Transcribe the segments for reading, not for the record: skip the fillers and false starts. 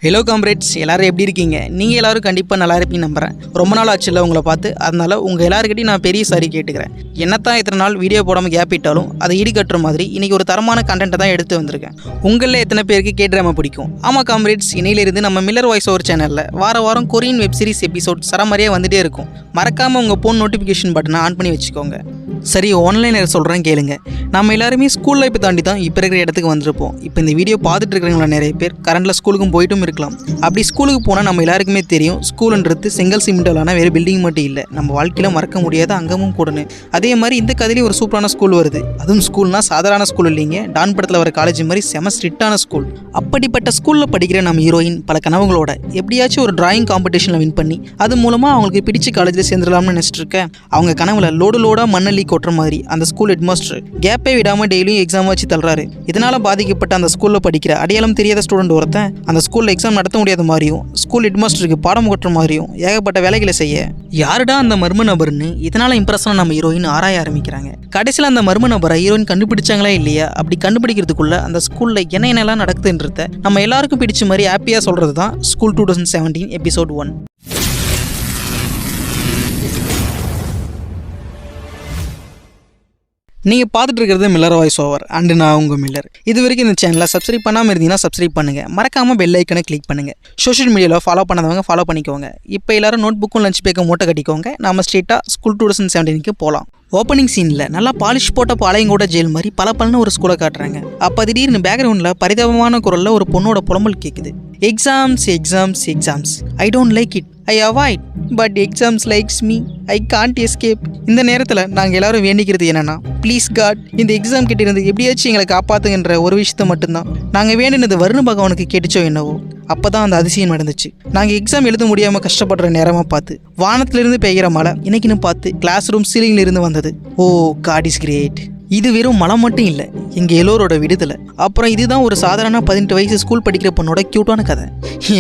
Hello comrades, எல்லாரும் எப்படி இருக்கீங்க? நீங்கள் எல்லாரும் கண்டிப்பாக நல்லா இருப்பீங்கன்னு நம்புகிறேன். ரொம்ப நாள் ஆச்சுல்ல உங்களை பார்த்து. அதனால் உங்கள் எல்லாருக்கிட்டையும் நான் பெரிய சாரி கேட்டுக்கிறேன். என்னத்தான் இத்தனை நாள் வீடியோ போடாமல் கேப் இட்டாலும் அதை ஈடுகட்டுற மாதிரி இன்றைக்கி ஒரு தரமான கண்டென்ட்டை தான் எடுத்து வந்திருக்கேன். உங்களில் எத்தனை பேருக்கு கேட்ராமா பிடிக்கும்? ஆமாம் காம்ரேட்ஸ், இன்னையிலிருந்து நம்ம மில்லர் வாய்ஸ் ஓவர் சேனலில் வாரம் கொரியன் வெப் சீரிஸ் எபிசோட் சரமாரியாக வந்துகிட்டே இருக்கும். மறக்காமல் உங்கள் ஃபோன் நோட்டிஃபிகேஷன் பட்டனை ஆன் பண்ணி வச்சுக்கோங்க. சரி, ஆன்லைனில் சொல்கிறேன் கேளுங்க. நம்ம எல்லாருமே ஸ்கூல் லைஃப் தாண்டி தான் இப்போ இருக்கிற இடத்துக்கு வந்திருப்போம். இப்போ இந்த வீடியோ பார்த்துட்டு இருக்கிறவங்கள நிறைய பேர் கரண்டில் ஸ்கூலுக்கும் போய்ட்டும் இருக்கலாம். அப்படி ஸ்கூலுக்கு போனால் நம்ம எல்லாருக்குமே தெரியும், ஸ்கூலுன்றது செங்கல் சிமெண்டாலான வேறு பில்டிங் மட்டும் இல்லை, நம்ம வாழ்க்கையில் மறக்க முடியாத அங்கமும் கூடன்னு. அதே மாதிரி இந்த கதையிலேயே ஒரு சூப்பரான ஸ்கூல் வருது. அதுவும் ஸ்கூல்னா சாதாரண ஸ்கூல் இல்லைங்க, டான் படத்தில் வர காலேஜ் மாதிரி செம ஸ்ட்ரிக்டான ஸ்கூல். அப்படிப்பட்ட ஸ்கூலில் படிக்கிற நம்ம ஹீரோயின் பல கனவுகளோட எப்படியாச்சும் ஒரு டிராயிங் காம்படிஷனில் வின் பண்ணி அது மூலமாக அவங்களுக்கு பிடிச்ச காலேஜில் சேர்ந்துடலாம்னு நினச்சிட்டு இருக்கேன். அவங்க கனவுல லோடாக மண்ணள்ளி கொட்டுற மாதிரி அந்த ஸ்கூல் ஹெட்மாஸ்டர் கேப்பே விடாமல் டெய்லியும் எக்ஸாம் வச்சு தள்ளுறாரு. இதனால் பாதிக்கப்பட்ட அந்த ஸ்கூலில் படிக்கிற அடையாளம் தெரியாத ஸ்டூடெண்ட் ஒருத்தன் அந்த ஸ்கூலில் எக்ஸாம் நடத்த முடியாத மாதிரியும் ஸ்கூல் ஹெட்மாஸ்டருக்கு பாடம் கொட்டுற மாதிரியும் ஏகப்பட்ட வேலைகளை செய்ய யாருடா அந்த மர்ம நபர்னு இதனால் இம்ப்ரெஸ்ஸான நம்ம ஹீரோயின் ஆராய ஆரம்பிக்கிறாங்க. கடைசியில் அந்த மர்ம நபரை ஹீரோயின் கண்டுபிடிச்சாங்களா இல்லையா, அப்படி கண்டுபிடிக்கிறதுக்குள்ள அந்த ஸ்கூலில் என்னென்னலாம் நடக்குதுன்றத நம்ம எல்லாருக்கும் பிடிச்ச மாதிரி ஹாப்பியாக சொல்கிறது தான் ஸ்கூல் 2017 எபிசோட் 1. நீங்கள் பார்த்துட்டு இருக்கிறது மில்லர் வாய்ஸ் ஓவர் அண்ட் நான் உங்கள் மில்லர். இது வரைக்கும் இந்த சேனலை சப்ஸ்கிரைப் பண்ணாமல் இருந்தீங்கன்னா சப்ஸ்கிரைப் பண்ணுங்கள். மறக்காமல் பெல் ஐக்கனை கிளிக் பண்ணுங்கள். சோஷியல் மீடியாவில் ஃபாலோ பண்ணாதவங்க ஃபாலோ பண்ணிக்கோங்க. இப்போ எல்லாரும் நோட் புக்கும் லஞ்ச் பேக்கை மூட்டை கட்டிக்கோங்க. நம்ம ஸ்ட்ரெயிட்டாக ஸ்கூல் 2017 போகலாம். ஓப்பனிங் சீனில் நல்லா பாலிஷ் போட்ட பாளையங்கோட ஜெயில் மாதிரி பலன்னு ஒரு ஸ்கூலை காட்டுறாங்க. அப்போ திடீர்னு பேக்ரவுண்டில் பரிதாபமான குரலில் ஒரு பொண்ணோட புலம்பல் கேட்குது. Exams exams exams, I don't like it, I avoid, but exams likes me, I can't escape. இந்த நேரத்தில் நாங்கள் எல்லாரும் வேண்டிக்கிறது என்னென்னா, ப்ளீஸ் காட், இந்த எக்ஸாம் கிட்ட இருந்து எப்படியாச்சும் எங்களை காப்பாற்றுங்கன்ற ஒரு விஷயத்தை மட்டும்தான். நாங்கள் வேண்டினது வருண பகவானுக்கு கேட்டுச்சோ என்னவோ. அப்போ தான் அந்த அதிசயம் நடந்துச்சு. நாங்கள் எக்ஸாம் எழுத முடியாமல் கஷ்டப்படுற நேரமாக பார்த்து வானத்திலிருந்து பெய்கிற மழை இன்னைக்குன்னு பார்த்து கிளாஸ் ரூம் சீலிங்கில் இருந்து வந்தது. ஓ காட் இஸ் கிரேட். இது வெறும் மழை மட்டும் இல்லை, எங்கள் எல்லோரோட விடுதலை. அப்புறம் இதுதான் ஒரு சாதாரண 18 வயசு ஸ்கூல் படிக்கிற பொண்ணோட க்யூட்டான கதை,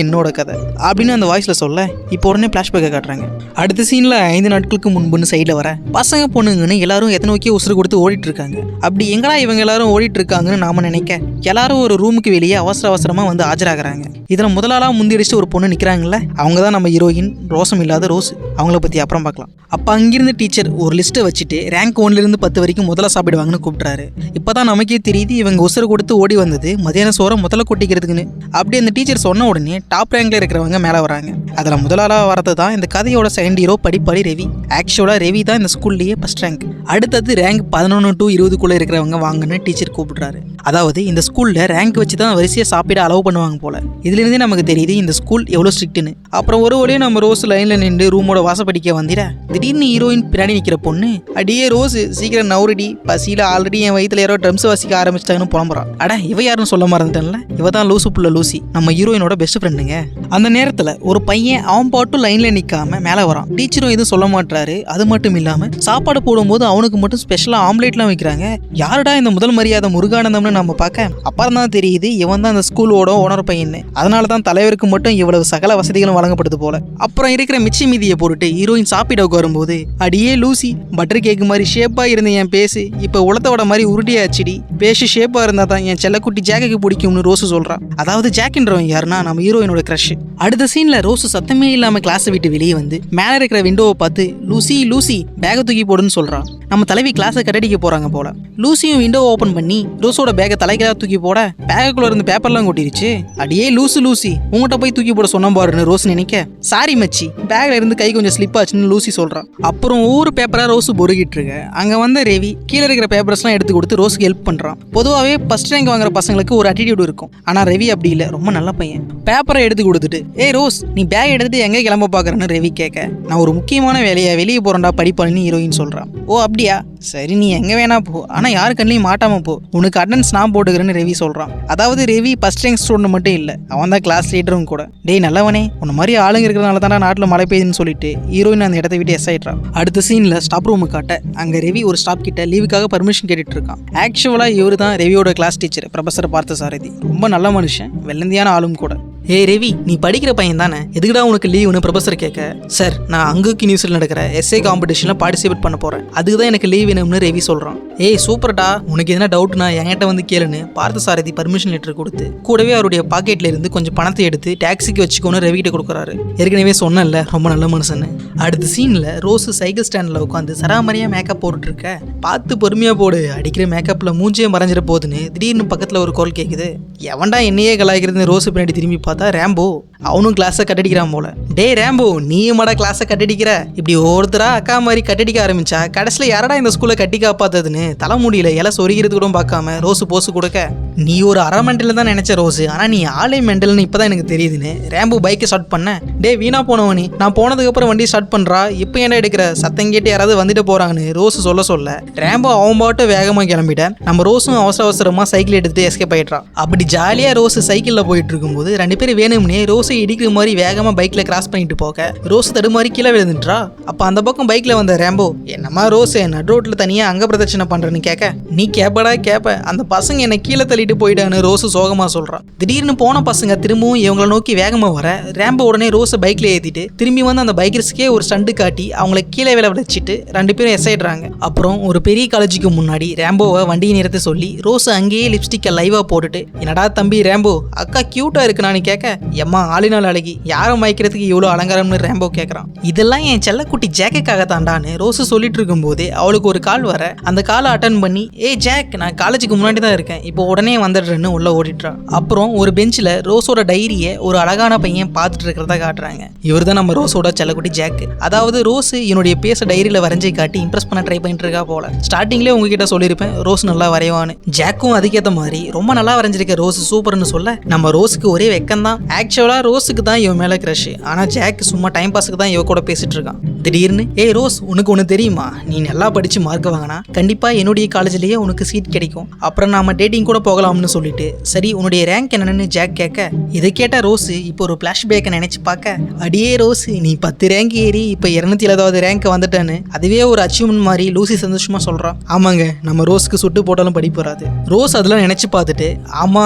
என்னோட கதை அப்படின்னு அந்த வாய்ஸில் சொல்ல இப்போ உடனே ஃப்ளாஷ்பேக்கை காட்டுறாங்க. அடுத்த சீனில் 5 நாட்களுக்கு முன்புன்னு சைடில் வர பசங்க பொண்ணுங்கன்னு எல்லாரும் எத்தனை நோக்கி உசுறு கொடுத்து ஓடிட்டு இருக்காங்க. அப்படி எங்கடா இவங்க எல்லாரும் ஓடிட்டு இருக்காங்கன்னு நாம நினைக்க எல்லாரும் ஒரு ரூமுக்கு வெளியே அவசரமாக வந்து ஆஜராகிறாங்க. இதில் முதலாளாக முந்தியடிச்சு ஒரு பொண்ணு நிற்கிறாங்கல்ல, அவங்க தான் நம்ம ஹீரோயின் ரோசம் இல்லாத ரோஸ். அவங்கள பற்றி அப்புறம் பார்க்கலாம். அப்போ அங்கிருந்து டீச்சர் ஒரு லிஸ்ட்டை வச்சுட்டு ரேங்க் 1லேருந்து 10 வரைக்கும் முதல்ல சாப்பிடுவாங்கன்னு கூப்பிட்றாரு. இப்போதான் நமக்கே தெரியுது இவங்க உசுறு கொடுத்து ஓடி வந்தது மதியான சோறை முதல்ல கொட்டிக்கிறதுக்குன்னு. அப்படி அந்த டீச்சர் சொன்ன உடனே டாப் ரேங்க்ல இருக்கிறவங்க மேலே வராங்க. அதில் முதலாளாக வரது தான் இந்த கதையோட செகண்ட் ஹீரோ படிப்பாளி ரவி. ஆக்சுவலாக ரவி தான் இந்த ஸ்கூல்லேயே ஃபர்ஸ்ட் ரேங்க். அடுத்தது ரேங்க் 11 to 20 இருக்கிறவங்க வாங்கன்னு டீச்சர் கூப்பிடுறாரு. அதாவது இந்த ஸ்கூலில் ரேங்க் வச்சு தான் வரிசையாக சாப்பிட அலோவ் பண்ணுவாங்க போல. இதுலேருந்தே நமக்கு தெரியுது இந்த ஸ்கூல் எவ்வளோ ஸ்ட்ரிக்ட்னு. அப்புறம் ஒரு வழியே நம்ம ரோஸ் லைனில் நின்று ரூமோட வாசப்படிக்க வந்திட திடீர்னு ஹீரோயின் பின்னாடி நிற்கிற பொண்ணு, அடியே ரோஸ் சீக்கிரம் நவுரடி, பசியில் ஆல்ரெடி என் வயிற்றுல யாரோ ட்ரம்ஸ் வாசிக்க ஆரம்பிச்சிட்டாங்கன்னு புலம்புறான். அட இவ யாருன்னு சொல்ல மறந்துட்டேன்ல, இவ தான் லூசு புள்ள லூசி, நம்ம ஹீரோயினோட பெஸ்ட் ஃப்ரெண்டுங்க. அந்த நேரத்தில் ஒரு பையன் அவன் பாட்டும் லைனில் நிற்காம மேலே வரான். டீச்சரும் எதுவும் சொல்ல மாட்டாரு. அது மட்டும் இல்லாமல் சாப்பாடு போடும்போது அவனுக்கு மட்டும் ஸ்பெஷலாக ஆம்லேட்லாம் வைக்கிறாங்க. யாருடா இந்த முதல் மரியாதை முருகானந்தம்னு நம்ம பார்க்க அப்புறம் தான் தெரியுது இவன் தான் அந்த ஸ்கூலோட ஓனர் பையன். அதனால தான் தலைவருக்கு மட்டும் இவ்வளவு சகல வசதிகளும் வழங்கப்படுது போல. அப்புறம் இருக்கிற மிச்சி மீதியை போட்டுட்டு ஹீரோயின் சாப்பிட வரும்போது, அடியே லூசி, பட்டர் கேக்கு மாதிரி ஷேப்பாக இருந்த என் பேசு இப்போ உலத்தோட மாதிரி உருட்டியாச்சுடி, பேசு ஷேப்பாக இருந்தால் தான் என் செல்லக்குட்டி ஜாக்குக்கு பிடிக்கும்னு ரோஸு சொல்கிறான். அதாவது ஜாக்கின்றவன் யாருன்னா நம்ம ஹீரோயினோட க்ரஷ். அடுத்த சீனில் ரோஸு சத்தமே இல்லாமல் கிளாஸை விட்டு வெளியே வந்து மேலே இருக்கிற விண்டோவை பார்த்து லூசி லூசி பேகை தூக்கி போடுன்னு சொல்கிறான். நம்ம தலைவி கிளாஸை கட்டடிக்க போகிறாங்க போல. லூசியும் விண்டோவை ஓப்பன் பண்ணி ரோஸோட பேகை தலைக்கெல்லாம் தூக்கி போட பேகுக்குள்ள இருந்து பேப்பர்லாம் கொட்டிருச்சு. அடியே லூசு லூசி, உங்கள்கிட்ட போய் தூக்கி போட சொன்ன பாருன்னு ரோஸ் நினைக்க, சாரி மச்சி, பேக்ல இருந்து கை கொஞ்சம் ஸ்லிப் ஆச்சுன்னு லூசி சொல்கிறான். அப்புறம் ஒவ்வொரு பேப்பராக ரோஸு பொறுகிட்டு இருக்க அங்கே வந்த ரவி கீழே இருக்கிற பேப்பர்ஸ்லாம் எடுத்து கொடுத்து ரோஸுக்கு ஹெல்ப் பண்ணுறான். பொதுவாகவே ஃபர்ஸ்ட் ரேங்க் வாங்குற பசங்களுக்கு ஒரு அட்டிடியூட் இருக்கும். ஆனால் ரவி அப்படி இல்லை, ரொம்ப நல்ல பையன். பேப்பரை எடுத்து கொடுத்துட்டு, ஏ ரோஸ், நீ பேக் எடுத்துட்டு எங்கே கிளம்ப பார்க்குறேன்னு ரவி கேட்க, நான் ஒரு முக்கியமான வேலையை வெளியே போகிறேன்டா படிப்பாளின்னு ஹீரோயின் சொல்கிறான். ஓ அப்படியா, சரி நீ எங்கே வேணா போ, ஆனால் யாரு கண்ணிலையும் மாட்டாமல் போ, உனக்கு அட்டன்ஸ் நான் போட்டுக்கிறேன்னு ரவி சொல்கிறான். அதாவது ரவி ஃபர்ஸ்ட் ரேங்க் ஸ்டூடெண்ட் மட்டும் இல்லை, அவன் தான் கிளாஸ் லீடரும் கூட. டேய் நல்லவனே, உன்ன மாதிரி ஆளுங்க இருக்கிறதுனால தானே நாட்டில் மழை பெய்யுதுன்னு சொல்லிட்டு ஹீரோயின் அந்த இடத்த விட்டு எஸ் ஆயிடுறான். அடுத்த சீனில் ஸ்டாப் ரூமு காட்ட அங்கே ரவி ஒரு ஸ்டாப் கிட்ட லீவுக்காக பர்மிஷன் கேட்டுட்டு இருக்கான். ஆக்சுவலாக இவர் தான் ரவியோட கிளாஸ் டீச்சர் ப்ரொஃபசர் பார்த்தசாரதி. ரொம்ப நல்ல மனுஷன், வெள்ளந்தியான ஆளும் கூட. ஏ ரவி, நீ படிக்கிற பையன் தானே, எதுக்குடா உனக்கு லீவுன்னு ப்ரொஃபசர் கேட்க, சார் நான் அங்குக்கு நியூஸில் நடக்கிற எஸ்ஏ காம்படிஷனில் பார்ட்டிசிபேட் பண்ண போகிறேன், அதுக்கு தான் எனக்கு லீவ் வேணும்னு ரவி சொல்றான். ஏய் சூப்பர்டா, உனக்கு எதனா டவுட்னா என்கிட்ட வந்து கேளுன்னு பார்த்தசாரதி பர்மிஷன் லெட்டர் கொடுத்து கூடவே அவருடைய பாக்கெட்ல இருந்து கொஞ்சம் பணத்தை எடுத்து டாக்ஸிக்கு வச்சுக்கோன்னு ரவி கிட்ட கொடுக்குறாரு. ஏற்கனவே சொன்னல ரொம்ப நல்ல மனுஷன்னு. அடுத்த சீன்ல ரோஸ் சைக்கிள் ஸ்டாண்ட்ல உட்காந்து சராமரியா மேக்கப் போட்டுட்டு இருக்க. பார்த்து பொறுமையா போடு, அடிக்கிற மேக்கப்ல மூஞ்சே மறைஞ்சிட போகுதுன்னு திடீர்னு பக்கத்துல ஒரு குரல் கேக்குது. எவன்டா என்னையே கலாய்க்கிறதுன்னு ரோஸ் பின்னாடி திரும்பி பார்த்தா ரேம்போ. அவனும் கிளாஸை கட்டடிக்கிறான் போல. டே ரேம்போ, நீயுமாடா கிளாஸை கட்டடிக்கிற? இப்படி ஒருத்தரா அக்கா மாதிரி கட்டடிக்க ஆரம்பிச்சா கடைசியில் யாரடா இந்த ஸ்கூலை கட்டி காப்பாத்ததுன்னு தலைமுடியில இலை சொருகிறது கூட பார்க்காம ரோஸ் போஸ் கொடுக்க, நீ ஒரு அரை மெண்டல் தான் நினைச்ச ரோஸ், ஆனா நீ ஆளே மெண்டல்னு இப்பதான் எனக்கு தெரியுதுன்னு ரேம்போ பைக்கை ஸ்டார்ட் பண்ண. டே வீணா போனவனி, நான் போனதுக்கு அப்புறம் வண்டி ஸ்டார்ட் பண்றா, இப்போ என்ன எடுக்கிற, சத்தம் கேட்டு யாராவது வந்துட்டு போறாங்கன்னு ரோஸ் சொல்ல ரேம்போ அவன் பாட்டு வேகமா கிளம்பிட்டேன். நம்ம ரோஸும் அவசரமா சைக்கிள் எடுத்துட்டு எஸ்கேப் ஆயிட்டான். அப்படி ஜாலியா ரோஸ் சைக்கிள்ல போயிட்டு இருக்கும்போது ரெண்டு பேரும் வேணும்னே ரோஸை இடிக்கிற மாதிரி வேகமா பைக்ல கிராஸ் பண்ணிட்டு போக ரோஸ் தடுமாறி கீழே விழுந்துட்டா. அப்ப அந்த பக்கம் பைக்ல வந்த ரேம்போ, என்னமா ரோஸ் நடு ரோட்ல தனியா அங்க பிரதட்சணை பண்றேன்னு கேட்க, நீ கேப்படா கேப்ப, அந்த பசங்க என்ன கீழே தள்ளிட்டு போயிட்டான்னு ரோஸ் சோகமா சொல்றான். திடீர்னு போன பசங்க திரும்பவும் இவங்களை நோக்கி வேகமா வர ரேம்போ உடனே ரோஸை பைக்ல ஏத்திட்டு திரும்பி வந்து அந்த பைக்கர்ஸ்க்கே ஒரு ஸ்டண்ட் காட்டி அவங்கள கீழே விழ வச்சுட்டு ரெண்டு பேரும் எஸ்ஐடுறாங்க. அப்புறம் ஒரு பெரிய காலேஜுக்கு முன்னாடி ரேம்போவை வண்டியை நிறுத்த சொல்லி ரோஸ் அங்கேயே லிப்ஸ்டிக்கை லைவா போட்டுட்டு, என்னடா தம்பி ரேம்போ அக்கா கியூட்டா இருக்குனான்னு கேட்க, எம்மா ஆளினால் அழகி, யாரும் மயக்கிறதுக்கு இவ்வளோ அலங்காரம்னு ரேம்போ கேட்கறான். இதெல்லாம் என் செல்லக்குட்டி ஜாக்குக்காக தாண்டான்னு ரோஸ் சொல்லிட்டு இருக்கும் போதே அவளுக்கு ஒரு கால் வர அந்த காலை அட்டன் பண்ணி, ஏ ஜாக், நான் காலேஜுக்கு முன்னாடி தான் இருக்கேன், இப்போ உடனே வந்துடுறேன்னு உள்ள ஓடிட்டுறான். அப்புறம் ஒரு பெஞ்சில் ரோஸோட டைரியை ஒரு அழகான பையன் பார்த்துட்டு இருக்கிறத காட்டுறாங்க. இவர் தான் நம்ம ரோஸோட செல்லக்குட்டி ஜாக். அதாவது ரோஸ் என்னுடைய பேச டைரியில வரைஞ்சை காட்டி இம்ப்ரெஸ் பண்ண ட்ரை பண்ணிட்டு இருக்கா போல. ஸ்டார்டிங்லேயே உங்ககிட்ட சொல்லியிருப்பேன் ரோஸ் நல்லா வரைவான்னு. ஜாக்கும் அதுக்கேற்ற மாதிரி ரொம்ப நல்லா வரைஞ்சிருக்க ரோஸ் சூப்பர்னு சொல்ல நம்ம ரோஸுக்கு ஒரே வெக்கம் தான். ஆக்சுவலா ரோஸுக்கு தான் இவன் மேல கிரஷ், ஆனா ஜாக் சும்மா டைம் பாஸுக்கு தான் இவ கூட பேசிட்டு இருக்கான். திடீர்னு, ஏய் ரோஸ், உனக்கு ஒன்று தெரியுமா, நீ நல்லா படிச்சு மார்க் வாங்கினா கண்டிப்பா என்னுடைய காலேஜ்லயே உனக்கு சீட் கிடைக்கும், அப்புறம் நாம டேட்டிங் கூட போகலாம்னு சொல்லிட்டு, சரி உன்னுடைய ரேங்க் என்னன்னு ஜாக் கேட்க, இதை கேட்ட ரோஸ் இப்போ ஒரு பிளாஷ்பேக்கை நினைச்சு பார்க்க, அடியே ரோஸ், நீ 10 ரேங்க் ஏறி இப்போ 270வது ரேங்க் வந்துட்டான்னு அதுவே ஒரு அச்சீவ்மெண்ட் மாதிரி லூசி சந்தோஷமா சொல்றான். ஆமாங்க, நம்ம ரோஸ்க்கு சுட்டு போட்டாலும் படிப்பு வராது. ரோஸ் அதெல்லாம் நினைச்சு பார்த்துட்டு, ஆமா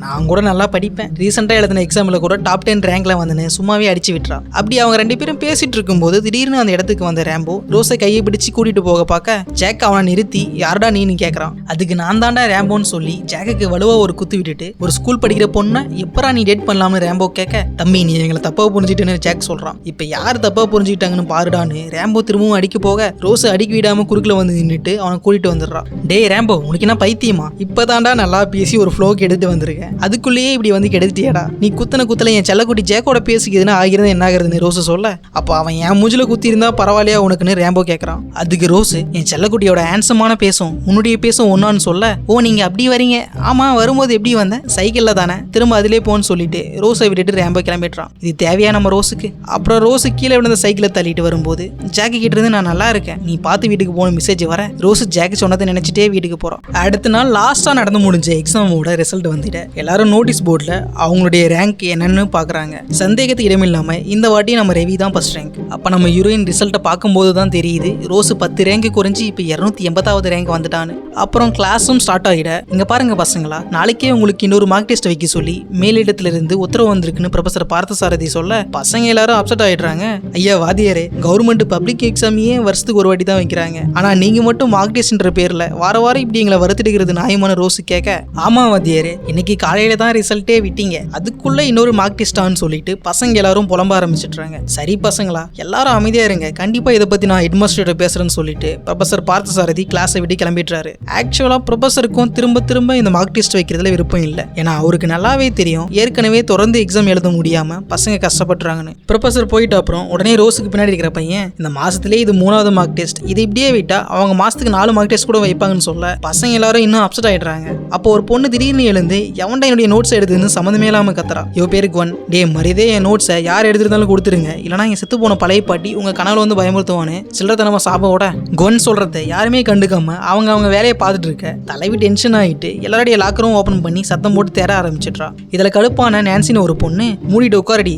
நான் கூட நல்லா படிப்பேன், ரீசெண்டா எழுதின எக்ஸாம்ல கூட டாப் 10 ரேங்க்ல வந்தேன்னு சும்மாவே அடிச்சு விட்டுறா. அப்படி அவங்க ரெண்டு பேரும் பேசிட்டு இருக்கும்போது திடீர்னு அந்த இடத்துக்கு வந்த ரேம்போ ரோஸை கையை பிடிச்சு கூட்டிட்டு போக பார்க்க ஜாக் அவனை நிறுத்தி, யாரடா நீன்னு கேட்கறான். அதுக்கு நான் தாண்டா ரேம்போன்னு சொல்லி ஜாக்குக்கு வலுவா ஒரு குத்து விட்டுட்டு, ஒரு ஸ்கூல் படிக்கிற பொண்ணை எப்பரா நீ டேட் பண்ணலாம்னு ரேம்போ கேட்க, தம்பி நீ எங்களை தப்பா புரிஞ்சுட்டேன்னு ஜாக் சொல்றான். இப்ப யார் தப்பா புரிஞ்சுக்கிட்டாங்கன்னு பாருடான்னு ரேம்போ திரும்பவும் அடிக்க போக ரோஸை அடிக்க விடாம குறுக்குல வந்து நின்றுட்டு அவனை கூட்டிட்டு வந்துடுறான். டே ரேம்போ, உனக்கு என்ன பைத்தியமா, இப்பதான்டா நல்லா பேசி ஒரு ஃப்ளோக்கு எடுத்து வந்திருக்கேன், அதுக்குள்ளேயே இப்படி வந்து கெடுத்துட்டியாடா, நீ குத்தன குத்தல என் செல்லக்குட்டி ஜாக்கோட பேசிக்குதுன்னு ஆகிறது என்ன ஆகுறதுன்னு ரோஸ் சொல்ல, அப்போ அவன் என் மூஞ்சில குத்தி இருந்தா பரவாயில்லையா உனக்குன்னு ரேம்போ கேட்கறான். அதுக்கு ரோஸ், என் செல்லக்குட்டியோட ஹேண்ட்ஸமான பேசும் உன்னுடைய பேசும் ஒன்னான்னு சொல்ல, ஓ நீங்க அப்படி வரீங்க, ஆமா வரும்போது எப்படி வந்தேன், சைக்கிள்ல தானே, திரும்ப அதிலே போன்னு சொல்லிட்டு ரோஸை விட்டுட்டு ரேம்போ கிளம்பிடுறான். இது தேவையா நம்ம ரோஸுக்கு? அப்புறம் ரோஸ் கீழே விழுந்த சைக்கிளை தள்ளிட்டு வரும்போது ஜாக்கி கிட்ட இருந்து, நான் நல்லா இருக்கேன், நீ பார்த்து வீட்டுக்கு போன மெசேஜ் வர ரோஸ் ஜாக்கி சொன்னதை நினைச்சிட்டே வீட்டுக்கு போறான். அடுத்த நாள் லாஸ்டா நடந்து முடிஞ்ச எக்ஸாமோட ரிசல்ட் வந்துட்டு எல்லாரும் நோட்டீஸ் போர்டில் அவங்களுடைய ரேங்க் என்னன்னு பாக்குறாங்க. சந்தேகத்துக்கு இடமில்லாம இந்த வாட்டி நம்ம ரவி தான் ஃபர்ஸ்ட் ரேங்க். அப்ப நம்ம ஹீரோயின் ரிசல்ட்டை பார்க்கும்போது தான் தெரியுது ரோஸ் 10 ரேங்க் குறைஞ்சி இப்போ 280வது ரேங்க் வந்துட்டான்னு. அப்புறம் கிளாஸும் ஸ்டார்ட் ஆகிட, இங்க பாருங்க பசங்களா, நாளைக்கே உங்களுக்கு இன்னொரு மார்க் டெஸ்ட் வைக்க சொல்லி மேலிடத்துல இருந்து உத்தரவு வந்திருக்குன்னு ப்ரொஃபசர் பார்த்தசாரதி சொல்ல பசங்க எல்லாரும் அப்செட் ஆயிடுறாங்க. ஐயா வாதியாரே, கவர்மெண்ட் பப்ளிக் எக்ஸாமையே வருஷத்துக்கு ஒரு வாட்டி தான் வைக்கிறாங்க, ஆனா நீங்க மட்டும் மார்க் டெஸ்ட்ன்ற பேர்ல வாரம் இப்படி எங்களை வருத்திடுகிறது நியாயமான ரோஸ் கேட்க, ஆமா வாதியாரே, இன்னைக்கு காலையில தான் ரிசல்ட்டே விட்டீங்க, அதுக்குள்ள இன்னொரு மார்க் டெஸ்டான்னு சொல்லிட்டு பசங்க எல்லாரும் புலம்ப ஆரம்பிச்சிடுறாங்க. சரி பசங்களா, எல்லாரும் அமைதியா இருங்க, கண்டிப்பா இதை பத்தி நான் ஹெட்மாஸ்டர் பேசுறேன்னு சொல்லிட்டு ப்ரொஃபசர் பார்த்தசாரதி கிளாஸை விட்டு கிளம்பிடுறாரு. ஆக்சுவலா ப்ரொஃபசருக்கும் திரும்ப இந்த மார்க் டெஸ்ட் வைக்கிறதுல விருப்பம் இல்லை. ஏன்னா அவருக்கு நல்லாவே தெரியும் ஏற்கனவே தொடர்ந்து எக்ஸாம் எழுத முடியாம பசங்க கஷ்டப்படுறாங்கன்னு. ப்ரொஃபசர் போயிட்டு அப்புறம் உடனே ரோஸுக்கு பின்னாடி இருக்கிற பையன், இந்த மாசத்திலே இது 3வது மார்க் டெஸ்ட், இது இப்படியே விட்டா அவங்க மாசத்துக்கு 4 மார்க் டெஸ்ட் கூட வைப்பாங்கன்னு சொல்ல பசங்க எல்லாரும் இன்னும் அப்செட் ஆயிடுறாங்க. அப்போ ஒரு பொண்ணு திடீர்னு எழுந்து, எவன்டா என்னுடைய நோட்ஸ் எடுத்துன்னு சம்மந்தமே இல்லாம கத்துறா. இவ பேருக்கு ஒன், டே மரியாதை என் நோட்ஸை யார் எடுத்துருந்தாலும் கொடுத்துருங்க, இல்லைனா என் செத்து போன பழைய பாட்டி உங்க கனவுல வந்து பயமுறுத்துவானு சில்லறத்தனமா சாபோட குவன் சொல்றதை யாருமே கண்டுக்காம அவங்க வேலையை பார்த்துட்டு இருக்க தலைவி டென்ஷன் ஆகிட்டு எல்லாருடைய லாக்கரும் ஓப்பன் பண்ணி சத்தம் போட்டு தேட ஆரம்பிச்சிட்றா. இதுல கடுப்பான நான்சின்னு ஒரு பொண்ணு, மூடிட்டு உட்காரடி,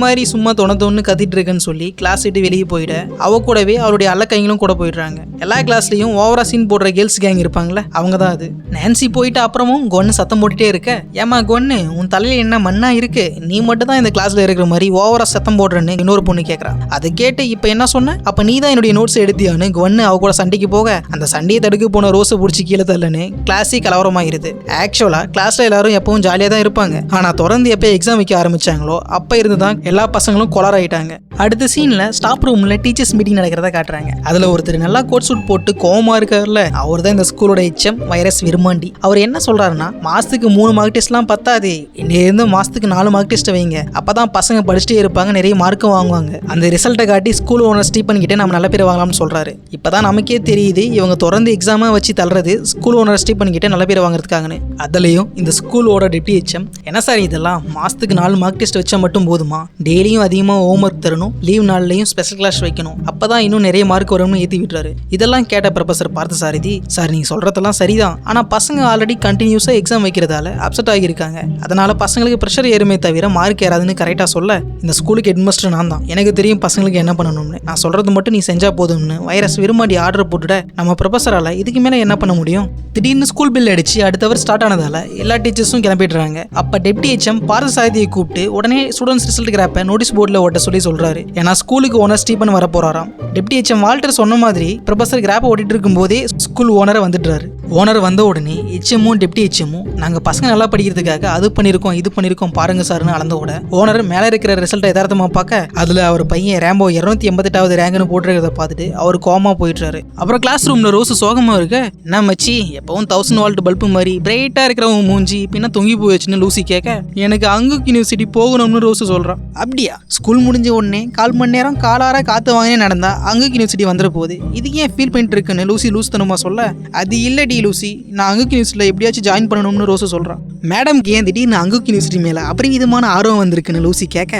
மாதிரி சும்மா தொணத்தொன்னு கத்திட்டு இருக்குன்னு சொல்லி கிளாஸ் விட்டு வெளியே போயிட அவ கூடவே அவருடைய அல்லக்கைங்களும் கூட போயிடுறாங்க. எல்லா கிளாஸ்லயும் ஓவரா சீன் போடுற கேர்ள்ஸ் கேங் இருப்பாங்களே, அவங்க தான் அது. நான்சி போயிட்டு அப்புறமும் கொன்னு சத்தம் போட்டுட்டே இருக்க, ஏமா கொன்னு உன் தலையில என்ன மண்ணா இருக்கு, நீ மட்டும் தான் இந்த கிளாஸ்ல இருக்கிற மாதிரி ஓவரா சத்தம் போடுறேன்னு இன்னொரு பொண்ணு கேட்கறா. அதை கேட்டு இப்போ என்ன சொன்ன? அப்ப நீ தான் என்னுடைய நோட்ஸ் எடுத்தியான்னு கவன்னு அவ கூட சண்டைக்கு போக அந்த சண்டையை தடுக்க போன ரோஸை பிடிச்சி கீழே தள்ளுன்னு கிளாஸே கலவரமாயிருது. ஆக்சுவலா கிளாஸ்ல எல்லாரும் எப்பவும் ஜாலியா தான் இருப்பாங்க. ஆனா தொடர்ந்து எப்ப எக்ஸாம் வைக்க ஆரம்பிச்சாங்களோ அப்ப இருந்து தான் எல்லா பசங்களும் கொலர் ஆயிட்டாங்க. அடுத்த சீன்ல ஸ்டாப் ரூம்ல டீச்சர்ஸ் மீட்டிங் நடக்கிறத காட்டுறாங்க. அதுல ஒருத்தர் நல்லா கோட் சூட் போட்டு கோவமா இருக்காருல்ல, அவர் தான் இந்த ஸ்கூலோட HM வைரஸ் விருமாண்டி. அவர் என்ன சொல்றாருன்னா, மாசத்துக்கு 3 மார்க் டெஸ்ட்லாம் பத்தாது, இன்னிலிருந்து மாசத்துக்கு 4 மார்க் டெஸ்ட் வைங்க, அப்பதான் பசங்க படிச்சுட்டே இருப்பாங்க, நிறைய மார்க்கும் வாங்குவாங்க. அந்த ரிசல்ட்டை காட்டி ஸ்கூல் ஓனர் ஸ்டீபன் கிட்ட நம்ம நல்ல பேர் வாங்கலாம்னு சொல்றாரு. இப்பதான் நமக்கே தெரியுது இவங்க தொடர்ந்து எக்ஸாமா வச்சு தள்ளுறது ஸ்கூல் ஓனர் ஸ்டீபன் கிட்ட நல்ல பேர் வாங்குறதுக்காகன்னு. அதுலயும் இந்த ஸ்கூலோட டெப்டி HM, என்ன சார் இதெல்லாம், மாசத்துக்கு 4 மார்க் டெஸ்ட் வச்சா மட்டும் போதுமா? டெய்லியும் அதிகமா ஹோம்ஒர்க் தரணும், லீவ் நாள்லயும் ஸ்பெஷல் கிளாஸ் வைக்கணும், அப்பதான் இன்னும் நிறைய மார்க் வரும்னு ஏத்தி விட்டுறாரு. இதெல்லாம் கேட்ட ப்ரொஃபசர் பார்த்தசாரதி, சார் நீங்க சொல்றதெல்லாம் சரிதான், ஆனா பசங்க ஆல்ரெடி கண்டினியூஸா எக்ஸாம் வைக்கிறதால அப்செட் ஆகியிருக்காங்க, அதனால பசங்களுக்கு ப்ரெஷர் ஏறுமே தவிர மார்க் ஏறாதுன்னு கரெக்டா சொல்ல, இந்த ஸ்கூலுக்கு ஹெட்மாஸ்டர் நான் தான், எனக்கு தெரியும் பசங்களுக்கு என்ன பண்ணணும்னு, நான் சொல்றது மட்டும் நீ செஞ்சா போதும்னு வைரஸ் விரும்பாடி ஆர்டர் போட்டுட நம்ம ப்ரொஃபசரால இதுக்கு மேல என்ன பண்ண முடியும்? திடீர்னு ஸ்கூல் பில் அடிச்சு அடுத்த அவர் ஸ்டார்ட் ஆனதால எல்லா டீச்சர்ஸும் கிளம்பிடுறாங்க. அப்ப டெப்டி HM பார்த்தசாரதியை கூப்பிட்டு உடனே ஸ்டூடெண்ட்ஸ் ரிசல்ட் கிராப்பை நோட்டீஸ் போர்டில் ஓட்ட சொல்லி சொல்றாரு. ஏன்னா ஸ்கூலுக்கு ஓனர் ஸ்டீபன் வர போறாராம். டெப்டி HM வால்டர் சொன்ன மாதிரி ப்ரொஃபசர் கிராப்பை ஓட்டிட்டு இருக்கும் போதே ஸ்கூல் ஓனரை வந்துடுறாரு. ஓனர் வந்த உடனே HMமும் டெப்டி HMமும் நாங்க பசங்க நல்லா படிக்கிறதுக்காக அது பண்ணிருக்கோம் இது பண்ணிருக்கோம் பாருங்க சார்னு அளந்தோட ஓனர் மேல இருக்கிற ரிசல்ட்டை யதார்த்தமா பார்க்க அதுல அவர் பையன் ரேம்போ 288வது ரேங்க்னு போட்டுருக்கிறத பார்த்துட்டு அவர் கோமா போயிட்டாரு. அப்புறம் கிளாஸ் ரூம்ல ரோஸ் சோகமா இருக்க, என்ன மச்சி எப்பவும் 1000 வால்ட் பல்பு மாதிரி பிரைட்டா இருக்கிறவங்க மூஞ்சி பின்ன தொங்கி போயிடுச்சுன்னு லூசி கேட்க, எனக்கு அங்குக் யூனிவர்சிட்டி போகணும்னு ரோஸ் சொல்றான். அப்படியா, ஸ்கூல் முடிஞ்ச உடனே 1/4 மணி நேரம் காலார காத்து வாங்கினே நடந்தா அங்குக் யூனிவர்சிட்டி வந்துட போகுது, இது ஏன் ஃபீல் பண்ணிட்டு இருக்குன்னு லூசி லூஸ் தனமா சொல்ல, அது இல்லடி லூசி, நான் அங்குக் யூனிவர்சிட்டியில் எப்படியாச்சும் ஜாயின் பண்ணணும்னு ரோஸ் சொல்றான். மேடம்க்கு ஏன் திடீர்னு அங்குக் யூனிவர்சிட்டி மேல அபரிமிதமான ஆர்வம் வந்திருக்குன்னு லூசி கேட்க,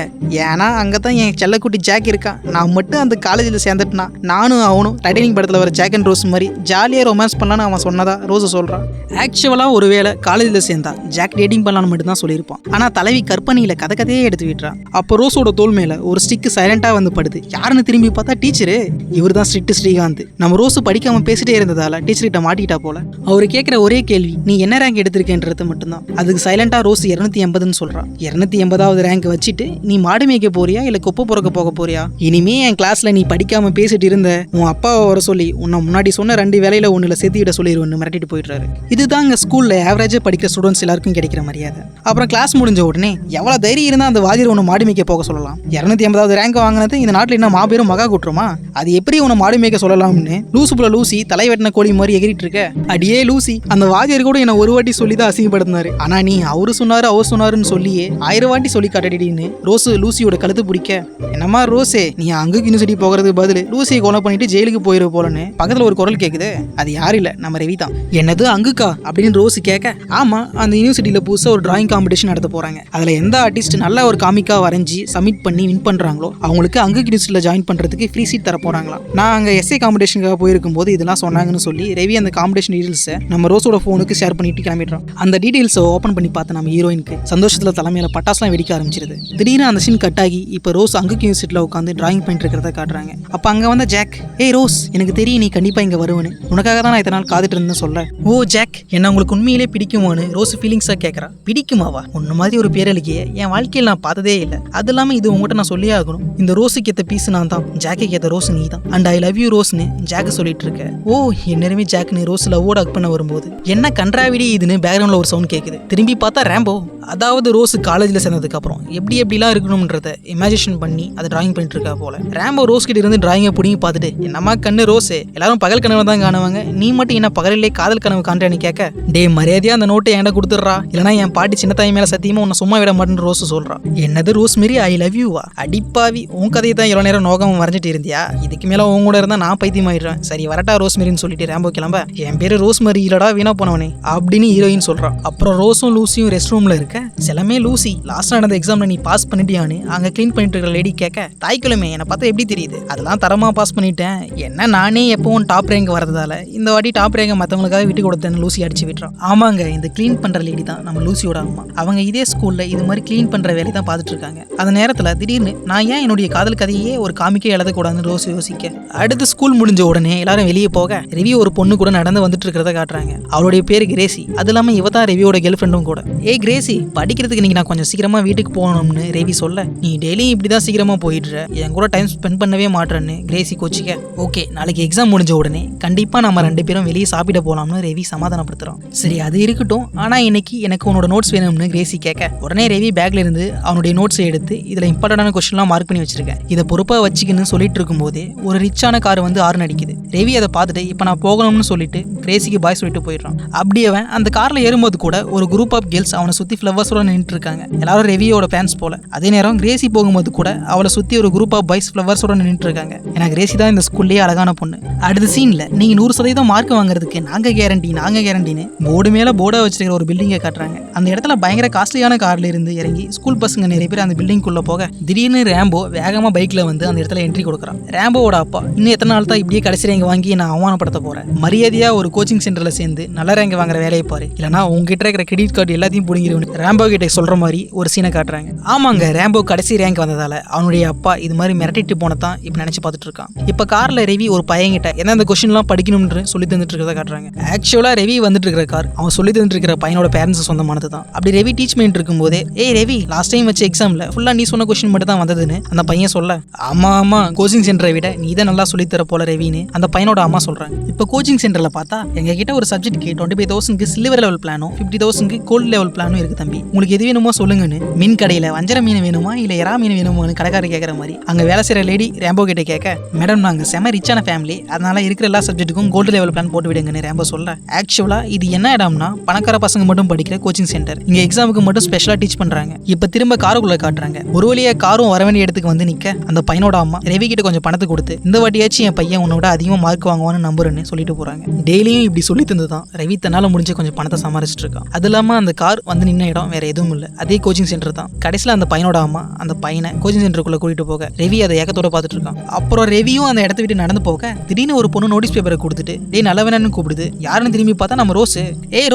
ஏன்னா அங்கதான் என் செல்லக்குட்டி ஜாக் இருக்கா, நான் மட்டும் அந்த காலேஜில் சேர்ந்துட்டுனா நானும் அவனும் டைட்டானிக் படத்தில் வர ஜாக் அண்ட் ரோஸ் மாதிரி ஜாலியாக ரொமான்ஸ் பண்ணலான்னு அவன் சொன்னதா ரோஸ் சொல்றான். ஆக்சுவலா ஒருவேளை காலேஜில் சேர்ந்தா ஜாக் டேட்டிங் பண்ணலான்னு மட்டும் தான் சொல்லியிருப்பான். ஆனா தலைவி கற்பனையில கதையே எடுத்து விட்டுறான். அப்போ ரோஸோட தோல் மேல ஒரு ஸ்டிக் சைலண்டா வந்து படுது. யாருன்னு திரும்பி பார்த்தா டீச்சரு. இவர் தான் ஸ்ட்ரிக்ட் ஸ்ரீகாந்த். நம்ம ரோஸ் படிக்காம பேசிட்டே இருந்ததால டீச்சர் கிட்ட மாட்டிக்கிட்டா போல. அவரு கேட்கிற ஒரே கேள்வி நீ என்ன ரேங்க் எடுத்திருக்கேன்றது மட்டும்தான். அதுக்கு சைலண்டா ரோஸ் 280ன்னு சொல்றான். 280வது ரேங்க் வச்சுட்டு நீ மாடு மேய்க்க போறியா இல்ல குப்பை பொறுக்க போக போறியா? இனிமே என் கிளாஸ்ல நீ படிக்காம பேசிட்டு இருந்த உன் அப்பாவை வர சொல்லி உன்னை முன்னாடி சொன்ன 2 வேலையில ஒண்ணுல சேர்த்துக்கிட்ட சொல்லிடுவேன்னு மிரட்டிட்டு போயிடுறாரு. இதுதாங்க ஸ்கூல்ல ஆவரேஜா படிக்கிற ஸ்டூடெண்ட்ஸ் எல்லாருக்கும் கிடைக்கிற மரியாதை. அப்புறம் கிளாஸ் முடிஞ்ச உடனே எவ்வளவு தைரியம் இருந்தா அந்த வாதியர் உன்னை மாடு மேய்க்க போக சொல்லலாம். 280வது ரேங்க் வாங்கினது இந்த நாட்டில் என்ன மாபெரும் மகா குற்றமா? அது எப்படி உன்னை மாடு மேய்க்க சொல்லலாம்னு லூசுப்புல லூசி தலை வெட்டின கோழி மாதிரி எகிரிட்டு இருக்க. அடியே லூசி, அந்த வாதியர் கூட என்ன ஒரு வாட்டி சொல்லி தான் அசிங்கப்படுத்தினாரு. ஆனா நீ அவரு சொன்னாரு அவர் சொன்னாருன்னு சொல்லியே 1000 வாட்டி சொல்லி காட்டடின்னு ரோஸ் லூசியோட கழுத்து பிடிக்க, என்னமா ரோஸே நீ அங்கு யூனிவர்சிட்டி போகிறதுக்கு பதில் லூசியை கொலை பண்ணிட்டு ஜெயிலுக்கு போயிரு போலன்னு பக்கத்துல ஒரு குரல் கேக்குது. அது யாரும் இல்ல, நம்ம ரவி தான். என்னது அங்குக்கா அப்படின்னு ரோஸ் கேட்க, ஆமா அந்த யூனிவர்சிட்டியில புதுசா ஒரு டிராயிங் காம்படிஷன் நடத்த போறாங்க. அதுல எந்த ஆர்டிஸ்ட் நல்ல ஒரு காமிக்கா வரைஞ்சி சப்மிட் பண்ணி வின் பண்றாங்களோ அவங்களுக்கு அங்கு யூனிவர்சிட்டியில ஜாயின் பண்றதுக்கு ஃப்ரீ சீட் தர போறாங்களாம். நான் அங்க எஸ்ஏ காம்படிஷனுக்காக போயிருக்கும் போது இதெல்லாம் சொன்னாங்கன்னு சொல்லி ரவி அந்த காம்படிஷன் டீடைல்ஸை நம்ம ரோஸோட போனுக்கு ஷேர் பண்ணிட்டு கிளம்பிடுறோம். அந்த டீடைல்ஸை ஓபன் பண்ணி பார்த்த நம்ம ஹீரோயினுக்கு சந்தோஷத்துல தலைமையில பட்டாசுலாம் வெடிக்க ஆரம்பிச்சிருது. திடீர்னு அந்த சீன் கட் ஆகி இப்ப ரோஸ் அங்கு யூனிவர்சிட்டியில உட்காந்து டிராயிங் பண்ணிட்டு இருக்கிறத காட்டுறாங்க. அப்ப அங்க வந்த ஜாக், ஏய் ரோஸ் எனக்கு தெரியும் நீ கண்டிப்பா இங்க வருவேன்னு, உனக்காக தான் நான் இத்தனை நாள் காத்துட்டு இருந்தேன்னு சொல்ல, ஓ ஜாக் என்ன உங்களுக்கு உண்மையிலே பிடிக்குமான்னு ரோஸ் ஃபீலிங்ஸா கேட்கறா. பிடிக்குமாவா? உன்ன மாதிரி ஒரு பேரழிக்கையை என் வாழ்க்கையில் நான் பார்த்ததே இல்லை. அது இல்லாம இது உங்ககிட்ட நான் சொல்லியே ஆகணும், இந்த ரோஸுக்கு ஏற்ற பீஸ் நான் தான், ஜாக்கு ஏற்ற ரோஸ் நீ தான், அண்ட் ஐ லவ் யூ ரோஸ்னு ஜாக்கு சொல்லிட்டு இருக்க. ஓ என்னருமே ஜாக்னு ரோஸ் லவ்வோட அக் பண்ண வரும்போது என்ன கன்றாவிடி இதுன்னு பேக்ரவுண்ட்ல ஒரு சவுண்ட் கேட்குது. திரும்பி பார்த்தா ரேம்போ. அதாவது ரோஸ் காலேஜில் சேர்ந்ததுக்கு அப்புறம் எப்படிலாம் இருக்கணும்ன்றத இமேஜினேஷன் பண்ணி அதை டிராயிங் பண்ணிட்டு இருக்கா போல. ரேம்போ ரோஸ் கிட்ட இருந்து டிராயிங்கை பிடிங்கி பார்த்துட்டு, என்னம்மா கண்ணு ரோஸு, எல்லாரும் பகல் கனவு தான் காணுவாங்க, நீ மட்டும் என்ன பகலிலே காதல் கனவு காண்றேன்னு கேட்க, டே மரியாதையா அந்த நோட்டை என்கிட்ட கொடுத்துட்றா, இல்லைனா என் பாட்டி சின்ன தாய் மேல சத்தியமா உன்னை சும்மா விட மாட்டேன்னு ரோஸ் சொல்றா. என்னது ரோஸ் மாரி ஐ லவ் யூவா? அடிப்பாவி, உன் கதையை தான் எவ்வளோ நேரம் நோகாம வரைஞ்சிட்டு இருந்தியா? இதுக்கு மேல உன் கூட இருந்தா நான் பைத்தியமாயிடுறேன். சரி வரட்டா ரோஸ் மேரின்னு சொல்லிட்டு ரேம்போ கிளம்ப, என் பேரு ரோஸ் மாரி இல்லடா வீணா போனவனே அப்படின்னு ஹீரோயின் சொல்றான். அப்புறம் ரோஸும் லூசியும் ரெஸ்ட் ரூம்ல இருக்க, சிலமே லூசி லாஸ்ட் நடந்த எக்ஸாம்ல நீ பாஸ் பண்ணிட்டியான்னு அங்க கிளீன் பண்ணிட்டு இருக்கிற லேடி கேட்க, தாய்க்கிழமை என்னை பார்த்தா எப்படி தெரியுது, அதெல்லாம் தரமா பாஸ் பண்ணிட்டேன், என்ன நானே எப்பவும் டாப் ரேங்க் வரதால இந்த வாட்டி டாப் ரேங்க் மற்றவங்களுக்காக விட்டு கொடுத்தேன்னு லூசி அடிச்சு விட்டுறான். ஆமாங்க, இந்த கிளீன் பண்ற லேடி தான் நம்ம லூசியோட அம்மா. அவங்க இதே ஸ்கூல்ல இது மாதிரி கிளீன் பண்ற வேலையை தான் பார்த்துட்டு இருக்காங்க. அந்த நேரத்துல திடீர்னு நான் ஏன் என்னுடைய காதல் கதையே ஒரு காமிக்கே எழுதக்கூடாதுன்னு ரோஸ் யோசிக்க, அடுத்து ஸ்கூல் முடிஞ்ச உடனே எல்லாரும் வெளியே போக ரெவி ஒரு பொண்ணு கூட நடந்து வந்துட்டு இருக்கிறத காட்டுறாங்க. அவளுடைய பேரு கிரேசி. அது இல்லாம இவ தான் ரெவியோட கேர்ள் ஃப்ரெண்டும் கூட. கிரேசி, படிக்கிறதுக்கு இன்னைக்கு நான் கொஞ்சம் சீக்கிரமா வீட்டுக்கு போகணும்னு ரெவி சொல்ல, நீ டெய்லியும் இப்படிதான் சீக்கிரமா போயிடுற, என் கூட டைம் ஸ்பெண்ட் பண்ணவே மாட்டேன்னு கிரேசி கோச்சிக்க, ஓகே நாளைக்கு எக்ஸாம் முடிஞ்ச உடனே கண்டிப்பா நம்ம 2 பேரும் வெளியே சாப்பிட போலாம்னு ரெவி சமாதானப்படுத்துறோம். சரி அது இருக்கட்டும், ஆனா இன்னைக்கு எனக்கு உன்னோட நோட்ஸ் வேணும்னு கிரேசி கேட்க, உடனே ரெவி பேக்ல இருந்து அவனுடைய நோட்ஸை எடுத்து இதுல இம்பார்ட்டன்டான கொஸ்டின்லாம் மார்க் பண்ணி வச்சிருக்கேன், இதை பொறுப்பா வச்சுக்கின்னு சொல்லிட்டு இருக்கும் போதே ஒரு ரிச்சான கார் வந்து ஹார்ன் அடிக்குது. ரெவி அதை பார்த்துட்டு இப்ப நான் போகணும்னு சொல்லிட்டு கிரேசிக்கு பாய் சொல்லிட்டு போயிடுறான். அப்படி அவன் அந்த கார்ல ஏறும்போது கூட ஒரு குரூப் ஆஃப் கேர்ள்ஸ் அவனை சுத்தி ஃபிளவர்ஸோட நின்றுட்டு இருக்காங்க. எல்லாரும் ரெவியோட ஃபேன்ஸ் போல. அதே நேரம் கிரேசி போகும்போது கூட அவளை சுத்தி ஒரு குரூப் ஆஃப் பாய்ஸ் ஃபிளவர்ஸோட நின்றுட்டு இருக்காங்க. ஏன்னா கிரேசி தான் இந்த ஸ்கூல்லேயே அழகான பொண்ணு. அடுத்த சீன்ல நீங்க 100% மார்க் வாங்குறதுக்கு நாங்க கேரண்டின்னு போர்டு மேல போர்டா வச்சிருக்கிற ஒரு பில்டிங்கை காட்டுறாங்க. அந்த இடத்துல பயங்கர காஸ்ட்லியான கார்ல இருந்து இறங்கி ஸ்கூல் பசங்க நிறைய பேர் அந்த பில்டிங்குள்ள போக, திடீர்னு ரேம்போ வேகமா பைக்ல வந்து அந்த இடத்துல என்ட்ரி கொடுக்குறான். ரேம்போவோட அப்பா, இன்னும் எத்தனை நாள் தான் இப்படியே கடைசி ரேங்க் வாங்கி நான் அவமானப்படுத்த போறேன், மரியாதையா ஒரு கோச்சிங் சென்டர்ல சேர்ந்து நல்ல ரேங்க் வாங்குற வேலையை பாரு, இல்லனா உங்ககிட்ட இருக்கிற கிரெடிட் கார்டு எல்லாத்தையும் பிடிங்கிருவனு ரேம்போ கிட்ட சொல்ற மாதிரி ஒரு சீனை காட்டுறாங்க. ஆமாங்க, ரேம்போ கடைசி ரேங்க் வந்ததால அவனுடைய அப்பா இது மாதிரி மிரட்டிட்டு போனதான் இப்ப நினைச்சு பார்த்துட்டு இருக்கான். இப்ப கார்ல ரெவி ஒரு பையன்கிட்ட எந்தெந்த கொஸ்டின் எல்லாம் படிக்கணும்னு சொல்லி தந்துட்டு இருக்கிறத காட்டுறாங்க. ஆக்சுவலா ரெவி வந்துட்டு இருக்கிற கார் அவன் சொல்லி தந்துட்டு இருக்கிற பையனோட பேரண்ட்ஸ் சொந்தமானது தான். அப்படி ரெவி டீச் பண்ணிட்டு இருக்கும் போதே, ரெவி லாஸ்ட் டைம் வச்ச எக்ஸாம்ல ஃபுல்லா நீ சொன்ன கொஸ்டின் மட்டும் தான் வந்ததுன்னு அந்த பையன் சொல்ல, ஆமா கோச்சிங் சென்டரை விட நீ தான் நல்லா சொல்லி தர போல ரெவின்னு அந்த பையனோட அம்மா சொல்றாங்க. இப்ப கோச்சிங் சென்டர்ல பார்த்தா எங்க கிட்ட ஒரு சப்ஜெக்ட்க்கு 25,000 சில்வர் லெவல் பிளானும் 50,000 கோல்டு லெவல் பிளானும் இருக்கு தம்பி, உங்களுக்கு எது வேணுமோ சொல்லுங்கன்னு மீன் கடையில வஞ்சர மீன் வேணுமா இல்ல எறா மீன் வேணுமான்னு கடைக்காரர் கேட்கற மாதிரி அங்க வேலை செய்யற லேடி ரேம்போ கிட்ட கேட்க, மேடம் நாங்க செம ரிச்சான ஃபேமிலி, அதனால இருக்கிற எல்லா சப்ஜெக்ட்டுக்கும் கோல்டு லெவல் பிளான் போட்டு விடுங்கன்னு ரேம்போ சொல்ல, ஆக்சுவலா இது என்ன இடம்னா பணக்கார பசங்க மட்டும் படிக்கிற கோச்சிங் சென்டர், இங்க எக்ஸாமுக்கு மட்டும் ஸ்பெஷலா டீச் பண்றாங்க. இப்ப திரும்ப காருக்குள்ள காட்டுறாங்க. ஒரு வழியா காரும் வர வேண்டிய இடத்துக்கு வந்து நிக்க, அந்த பையனோட அம்மா ரெவி கிட்ட கொஞ்சம் பணத்தை கொடுத்து, இந்த வாட்டியாச்சும் என் பையன் உன்னோட அதிகமா மார்க் வாங்குவான்னு நம்புறேன்னு சொல்லிட்டு போறாங்க. டெய்லியும் இப்படி சொல்லி தந்துதான் ரவி தன்னால முடிஞ்ச கொஞ்சம் பணத்தை சமாளிச்சுட்டு இருக்கான். அது இல்லாம அந்த கார் வந்து நின்ன இடம் வேற எதுவும் இல்ல, அதே கோச்சிங் சென்டர் தான். கடைசியில அந்த பையனோட அம்மா அந்த பையனை கோச்சிங் சென்டருக்குள்ள கூட்டிட்டு போக ரெவி அதை ஏக்கத்தோட பார்த்துட்டு இருக்கான். அப்புறம் ரெவியும் அந்த இடத்த விட்டு நடந்து போக, திடீர்னு ஒரு பொண்ணு நோட்டீஸ் பேப்பரை கொடுத்துட்டு டேய் நல்லவனு கூப்பிடுது. யாருன்னு திரும்பி பார்த்தா நம்ம ரோஸ்.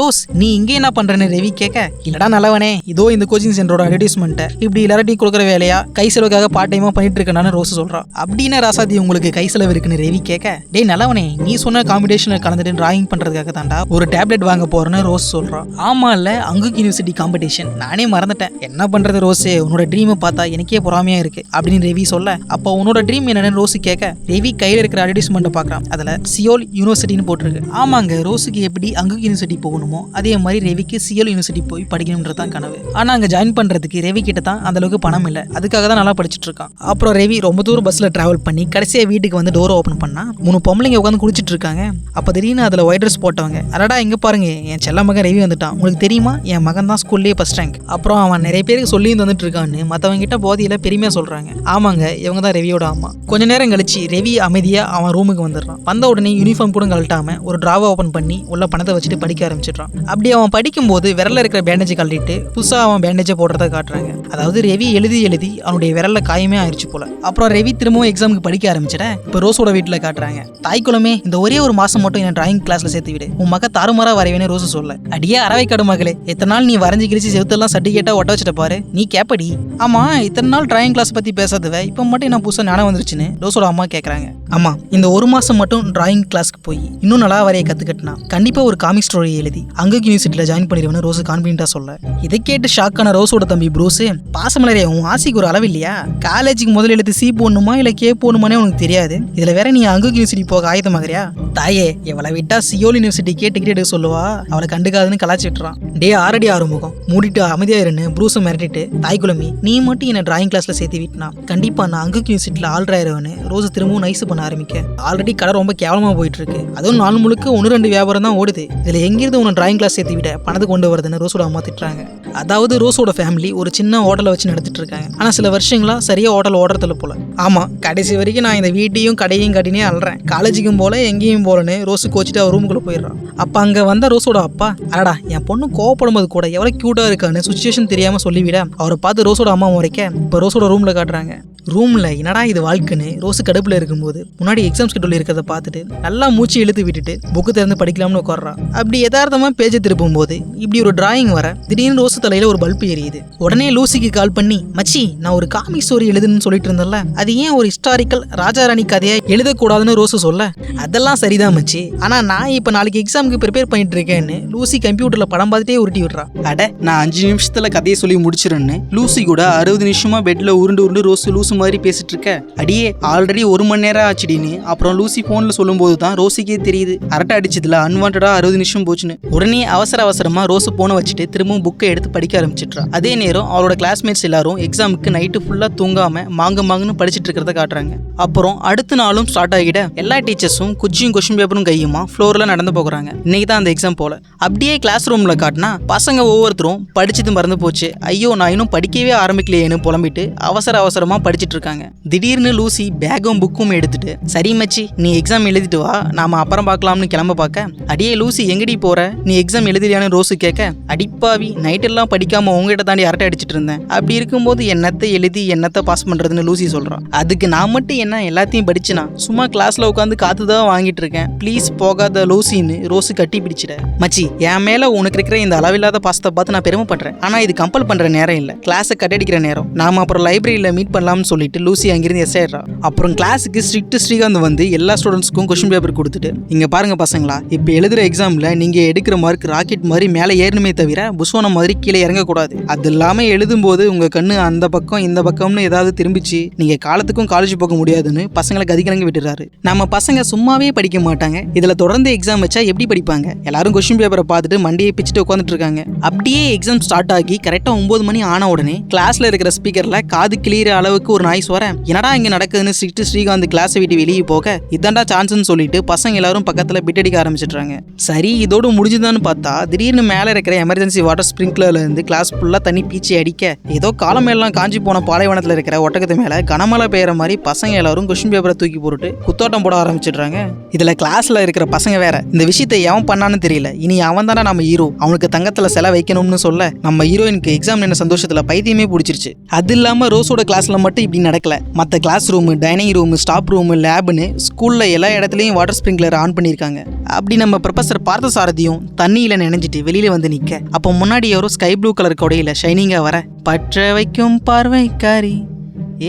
ரோஸ் நீ இங்கே என்ன பண்றேன்னு ரெவி கேட்க, இல்லடா நல்லவனே, இதோ இந்த கோச்சிங் சென்டரோட அட்வர்டைஸ்மெண்ட் இப்படி எல்லார்ட்டையும் கொடுக்குற வேலையா கை செலவுக்காக பார்ட் டைமா பண்ணிட்டு இருக்கேன்னு ரோஸ் சொல்றான். அப்படின்னா ராசாதி உங்களுக்கு கை செலவு இருக்குன்னு ரெவி கேட்க, டேய் நல்லவனே நீ சொன்ன காம்படிஷன்ல கலந்துட்டு டிராயிங் பண்றதுக்காக தாண்டா ஒரு டேப்லெட் வாங்க போறேன்னு ரோஸ் சொல்றான். ஆமா இல்ல அங்குக் யூனிவர்சிட்டி காம்படிஷன், நானே மறந்துட்டேன், என்ன பண்றது ரோஸே, உன்னோட ட்ரீமை பார்த்தா எனக்கே பொறாமையா இருக்கு அப்படின்னு ரெவி சொல்ல, அப்போ உன்னோட ட்ரீம் என்னன்னு ரோஸ் கேட்க, ரெவி கையில இருக்கிற அட்வர்டைஸ்மெண்ட் பார்க்கறான். அதுல சியோல் யூனிவர்சிட்டின்னு போட்டிருக்கு. ஆமாங்க, ரோஸுக்கு எப்படி அங்குக் யூனிவர்சிட்டி போகணுமோ அதே மாதிரி ரெவிக்கு சியோல் யூனிவர்சிட்டி போய் படிக்கணும்ன்றதான் கனவு. ஆனா அங்க ஜாயின் பண்றதுக்கு ரெவி கிட்ட தான் அந்த அளவுக்கு பணம் இல்ல, அதுக்காக தான் நல்லா படிச்சுட்டு இருக்கான். அப்புறம் ரெவி ரொம்ப தூரம் பஸ்ல டிராவல் பண்ணி கடைசியா வீட்டுக்கு வந்து டோர் ஓபன் பண்ணா 3 பொம்பளைங்க உட்காந்து குடிச்சிட்டு இருக்காங்க. அப்ப திடீர்னு அதுல ஒயிட் ட்ரெஸ் போட்டவங்க, அடடா இங்க பாருங்க என் செல்ல மகன் ரெவி வந்துட்டான், உங்களுக்கு தெரியுமா என் மகன் தான் ஸ்கூல்லேயே ஃபர்ஸ்ட் ரேங்க். அப்புறம் அவன் நிறைய பேருக்கு சொல்லி வந்துட்டு இருக்கான்னு மத்தவங்க கிட்ட போதியில பெருமையா சொல்றாங்க. ஆமாங்க இவங்க தான் ரெவியோட அம்மா. கொஞ்ச நேரம் கழிச்சு ரெவி அமைதியா அவன் ரூமுக்கு வந்துடுறான். வந்த உடனே யூனிஃபார்ம் கூட கழட்டாம ஒரு டிராவை ஓபன் பண்ணி உள்ள பணத்தை வச்சுட்டு படிக்க ஆரம்பிச்சிடுறான். அப்படி அவன் படிக்கும் போது விரல்ல இருக்கிற பேண்டேஜை கழட்டிட்டு புதுசா அவன் பேண்டேஜை போடுறத காட்டுறாங்க. அதாவது ரெவி எழுதி அவனுடைய விரல்ல காயமே ஆயிடுச்சு போல. அப்புறம் ரெவி திரும்பவும் எக்ஸாமுக்கு படிக்க ஆரம்பிச்சிட இப்ப ரோஸோட வீட்டுல காட்டுறாங்க. தாய்க்குளமே இந்த ஒரே ஒரு மாசம் மட்டும் என்ன டிராயிங் கிளாஸ்ல சேர்த்து விடு, உன் மக தாறுமாறா வரைவேன்னு ரோஸ் சொல்ல, அடியே அரவைக்காடு மகளே, இத்தனை நாள் நீ வரைஞ்சி கிழிச்சு செவுத்தெல்லாம் சர்டிஃபிகேட்டா ஒட்ட வச்சுட்ட பாரு, நீ கேப்படி. ஆமா இத்தனை நாள் டிராயிங் கிளாஸ் பத்தி பேசாதவ இப்ப மட்டும் என்ன புதுசா ஞானம் வந்துருச்சுன்னு ரோஸோட அம்மா கேக்குறாங்க. ஆமா இந்த ஒரு மாசம் மட்டும் டிராயிங் கிளாஸ்க்கு போய் இன்னும் நல்லா வரைய கத்துக்கிட்டனா கண்டிப்பா ஒரு காமிக் ஸ்டோரி எழுதி அங்குக் யூனிவர்சிட்டியில ஜாயின் பண்ணிடுவேன்னு ரோஸ் கான்பிடண்டா சொல்ல, இதை கேட்டு ஷாக்கான ரோஸோட தம்பி ப்ரூஸ், பாசமலரே உன் ஆசைக்கு ஒரு அளவு இல்லையா, காலேஜுக்கு முதல் எழுத்து சி போடணுமா இல்ல கே போடணுமானே உனக்கு தெரியாது, இதுல வேற நீ அங்குக் யூனிவர்சிட்டி போக ஆயுதமாகறியா, தாயே எவளை விட்டா சியோல் யூனிவர்சிட்டி டிக்கெட் சொல்லுவா, அவளை கண்டுக்காதுன்னு கலாச்சி விட்டுறான். டே ஆரடி ஆறுமுகம் மூடிட்டு அமைதியா இருன்னு ப்ரூஸை மிரட்டிட்டு, தாய்க்குளமி நீ மட்டும் என்ன டிராயிங் கிளாஸ்ல சேர்த்து விட்டுனா கண்டிப்பா நான் அங்குக் யூனிவர்சிட்டியில ஆல்ராயிருவேன்னு ரோஸ் திரும்பவும் நைஸ் பண்ண ஆரம்பிக்க, ஆல்ரெடி கடை ரொம்ப கேவலமா போயிட்டு இருக்கு, அதுவும் நாள் முழுக்க 1-2 வியாபாரம் தான் ஓடுது, இதுல எங்கிருந்து உன்னை டிராயிங் கிளாஸ் சேர்த்து விட பணத்தை கொண்டு வருதுன்னு ரோஸோட அம்மா திட்டுறாங்க. அதாவது ரோஸோட ஃபேமிலி ஒரு சின்ன ஹோட்டலை வச்சு நடத்திட்டு இருக்காங்க. ஆனா சில வருஷங்களா சரியா ஹோட்டல் ஓடுறதுல போல. ஆமா கடைசி வரைக்கும் நான் இந்த வீட்டையும் கடையும் கட்டினே அல்றேன், காலேஜுக்கும் போல எங்கேயும் போலன்னு ரோஸ் கோச்சிட்டு அவர் ரூமுக்குள்ள போயிடுறான். அப்ப அங்க வந்த ரோஸோட அப்பா, அடடா என் பொண்ணு கோவப்படும் போது கூட எவ்வளவு கியூட்டா இருக்கான்னு சுச்சுவேஷன் தெரியாம சொல்லிவிட அவரை பார்த்து ரோஸோட அம்மா முறைக்க இப்ப ரோஸோட ரூம்ல காட்டுறாங்க. ரூம்ல என்னடா இது வாழ்க்கைன்னு ரோஸ் கடுப்புல இருக்கும்போது முன்னாடி எக்ஸாம் ஸ்கெட்யூல் இருக்கிறத பார்த்துட்டு நல்லா மூச்சு இழுத்து விட்டுட்டு புக்கு திறந்து படிக்கலாம்னு உட்கார்றான். அப்படி யதார்த்தமா பேஜை திருப்பும் போது இப்படி ஒரு டிராயிங் வர திடீர்னு ரோஸ் தலையில ஒரு பல்ப் எரியுது. உடனே லூசிக்கு கால் பண்ணி, மச்சி நான் ஒரு காமிக் ஸ்டோரி எழுதுன்னு சொல்லிட்டு இருந்தேன்ல, அது ஏன் ஒரு ஹிஸ்டாரிக்கல் ராஜாராணி கதையை எழுதக்கூடாதுன்னு ரோஸ் சொல்ல, அதெல்லாம் சரிதான் மச்சி, ஆனா நான் இப்ப நாளைக்கு எக்ஸாமுக்கு ப்ரிப்பேர் பண்ணிட்டு இருக்கேன்னு லூசி கம்ப்யூட்டர்ல படம் பார்த்துட்டே உருட்டி விடுறா. அட நான் 5 நிமிஷத்துல கதையை சொல்லி முடிச்சிருன்னு லூசி கூட 60 நிமிஷமா பெட்ல உருண்டு ரோஸ் லூசு மாதிரி பேசிட்டு இருக்க. அடியே ஆல்ரெடி 1 மணி நேரம் ஆச்சுடின்னு அப்புறம் லூசி போன்ல சொல்லும் போது தான் ரோசிக்கே தெரியுது அரட்டை அடிச்சதுல அன்வான்டா 60 நிமிஷம் போச்சுன்னு. உடனே அவசரமா ரோஸ் போனை வச்சுட்டு திரும்பவும் புக்கை எடுத்து படிக்க ஆரம்பிச்சிட்றா. அதே நேரம் அவளோட கிளாஸ்மேட்ஸ் எல்லாரும் எக்ஸாமுக்கு நைட்டு ஃபுல்லா தூங்காம மாங்குன்னு படிச்சுட்டு இருக்கிறத காட்டுறாங்க. அப்புறம் அடுத்த நாளும் ஸ்டார்ட் ஆகிட எல்லா டீச்சர்ஸும் குச்சியும் கொஸ்டின் பேப்பரும் கையுமா ஃப்ளோர்ல நடந்து போகிறாங்க. இன்னைக்கு தான் அந்த எக்ஸாம் போல. அப்படியே கிளாஸ் ரூம்ல காட்டினா பசங்க ஒவ்வொருத்தரும் படிச்சது மறந்து போச்சு, ஐயோ நான் இன்னும் படிக்கவே ஆரம்பிக்கலையேன்னு புலம்பிட்டு அவசரமா படிச்சுட்டு இருக்காங்க. திடீர்னு லூசி பேக்கும் புக்கும் எடுத்துட்டு, சரி மச்சி நீ எக்ஸாம் எழுதிட்டு வா, நாம அப்புறம் பார்க்கலாம்னு கிளம்ப பார்க்க, அடியே லூசி எங்கடி போற, நீ எக்ஸாம் எழுதியான்னு ரோஸு கேட்க, அடிப்பாவி நைட் எல்லாம் படிக்காம உங்ககிட்ட தாண்டி அரட்டை அடிச்சிட்டு இருந்தேன், அப்படி இருக்கும்போது என்னத்தை எழுதி என்னத்தை பாஸ் பண்றதுன்னு லூசி சொல்றான். அதுக்கு நான் மட்டும் என்ன எல்லாத்தையும் படிச்சுனா, சும்மா கிளாஸ்ல உட்காந்து காத்துதான் வாங்கிட்டு இருக்கேன், ப்ளீஸ் போகாத லூசின்னு ரோஸு கட்டி பிடிச்சிட. மச்சி என் மேல உனக்கு இருக்கிற இந்த அளவில்லாத பாசத்தை பார்த்து நான் பெருமைப்படுறேன், ஆனா இது கம்பல் பண்ற நேரம் இல்ல, கிளாஸை கட்டடிக்கிற நேரம், நாம அப்புறம் லைப்ரரியில மீட் பண்ணலாம்னு சொல்லிட்டு லூசி அங்கிருந்து எஸ் ஆயிடுறா. அப்புறம் கிளாஸுக்கு ஸ்ட்ரிக்ட் ஸ்ரீகாந்த் வந்து எல்லா ஸ்டூடெண்ட்ஸ்க்கும் கொஸ்டின் பேப்பர் கொடுத்துட்டு, இங்க பாருங்க பசங்களா, இப்போ எழுதுற எக்ஸாம்ல நீங்க எடுக்கிற மார்க் ராக்கெட் மாதிரி மேலே ஏறணுமே தவிர புஸ்வானம் மாதிரி கீழே இறங்கக்கூடாது. அது இல்லாம எழுதும்போது உங்க கண்ணு அந்த பக்கம் இந்த பக்கம்னு ஏதாவது திரும்பிச்சு நீங்க காலத்துக்கும் காலேஜ் போக முடியாதுன்னு பசங்களை கதிகலங்கி விட்டுறாரு. நம்ம பசங்க சும்மாவே படிக்க மாட்டாங்க, இதுல தொடர்ந்து எக்ஸாம் வச்சா எப்படி படிப்பாங்க? எல்லாரும் கொஸ்டின் பேப்பரை பார்த்துட்டு மண்டியை பிச்சுட்டு உட்காந்துட்டு இருக்காங்க. அப்படியே எக்ஸாம் ஸ்டார்ட் ஆகி கரெக்டா 9 மணி ஆன உடனே கிளாஸ்ல இருக்கிற ஸ்பீக்கர்ல காது கிளியற அளவுக்கு ஒரு நாய்ஸ் வர, என்னடா இங்க நடக்குதுன்னு ஸ்ட்ரிக்ட் ஸ்ரீகாந்த் கிளாஸை விட்டு வெளியே போக, இதாண்டா சான்ஸ்னு சொல்லிட்டு பசங்க எல்லாரும் பக்கத்துல பிட் அடிக்க ஆரம்பிச்சிடுறாங்க. சரி இதோடு முடிஞ்சுதான்னு பார்த்தா திடீர்னு மேல இருக்கிற எமர்ஜென்சி வாட்டர் ஸ்பிரிங்க்லர்ல இருந்து கிளாஸ் ஃபுல்லா தண்ணி பீச்சி அடிக்க, ஏதோ காலமெல்லாம் காஞ்சி போன பாலைவனத்துல இருக்கிற ஒட்டகத்து மேல கனமழை பெய்யற மாதிரி பசங்க எல்லாரும் கொஸ்டின் பேப்பரை தூக்கி போட்டுட்டு குத்தோட்டம் போட ஆரம்பிச்சிடுறாங்க. இதுல கிளாஸ்ல இருக்கிற பசங்க வேற இந்த விஷயத்தை எவன் பண்ணான்னு தெரியல, இனி அவன் தானே நம்ம ஹீரோ, அவனுக்கு தங்கத்துல சிலை வைக்கணும்னு சொல்ல நம்ம ஹீரோயினுக்கு எக்ஸாம் என்ன சந்தோஷத்துல பைத்தியமே பிடிச்சிருச்சு. அது இல்லாம ரோஸோட கிளாஸ்ல மட்டும் இப்படி நடக்கல, மற்ற class room, dining room, staff room, லேப்னு ஸ்கூல்ல எல்லா இடத்துலயும் வாட்டர் ஸ்பிரிங்க்லர் ஆன் பண்ணிருக்காங்க. அப்படி நம்ம ப்ரொஃபசர் பார்த்தசாரதியும் தண்ணியில நினைஞ்சிட்டு வெளியில வந்து நிக்க, அப்போ முன்னாடி யாரோ ஸ்கை ப்ளூ கலர் கொடையில ஷைனிங்கா வர, பற்ற வைக்கும் பார்வைக்காரி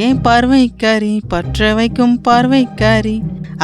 ஏன் பார்வைக்காரி, பற்ற வைக்கும் பார்வைக்காரி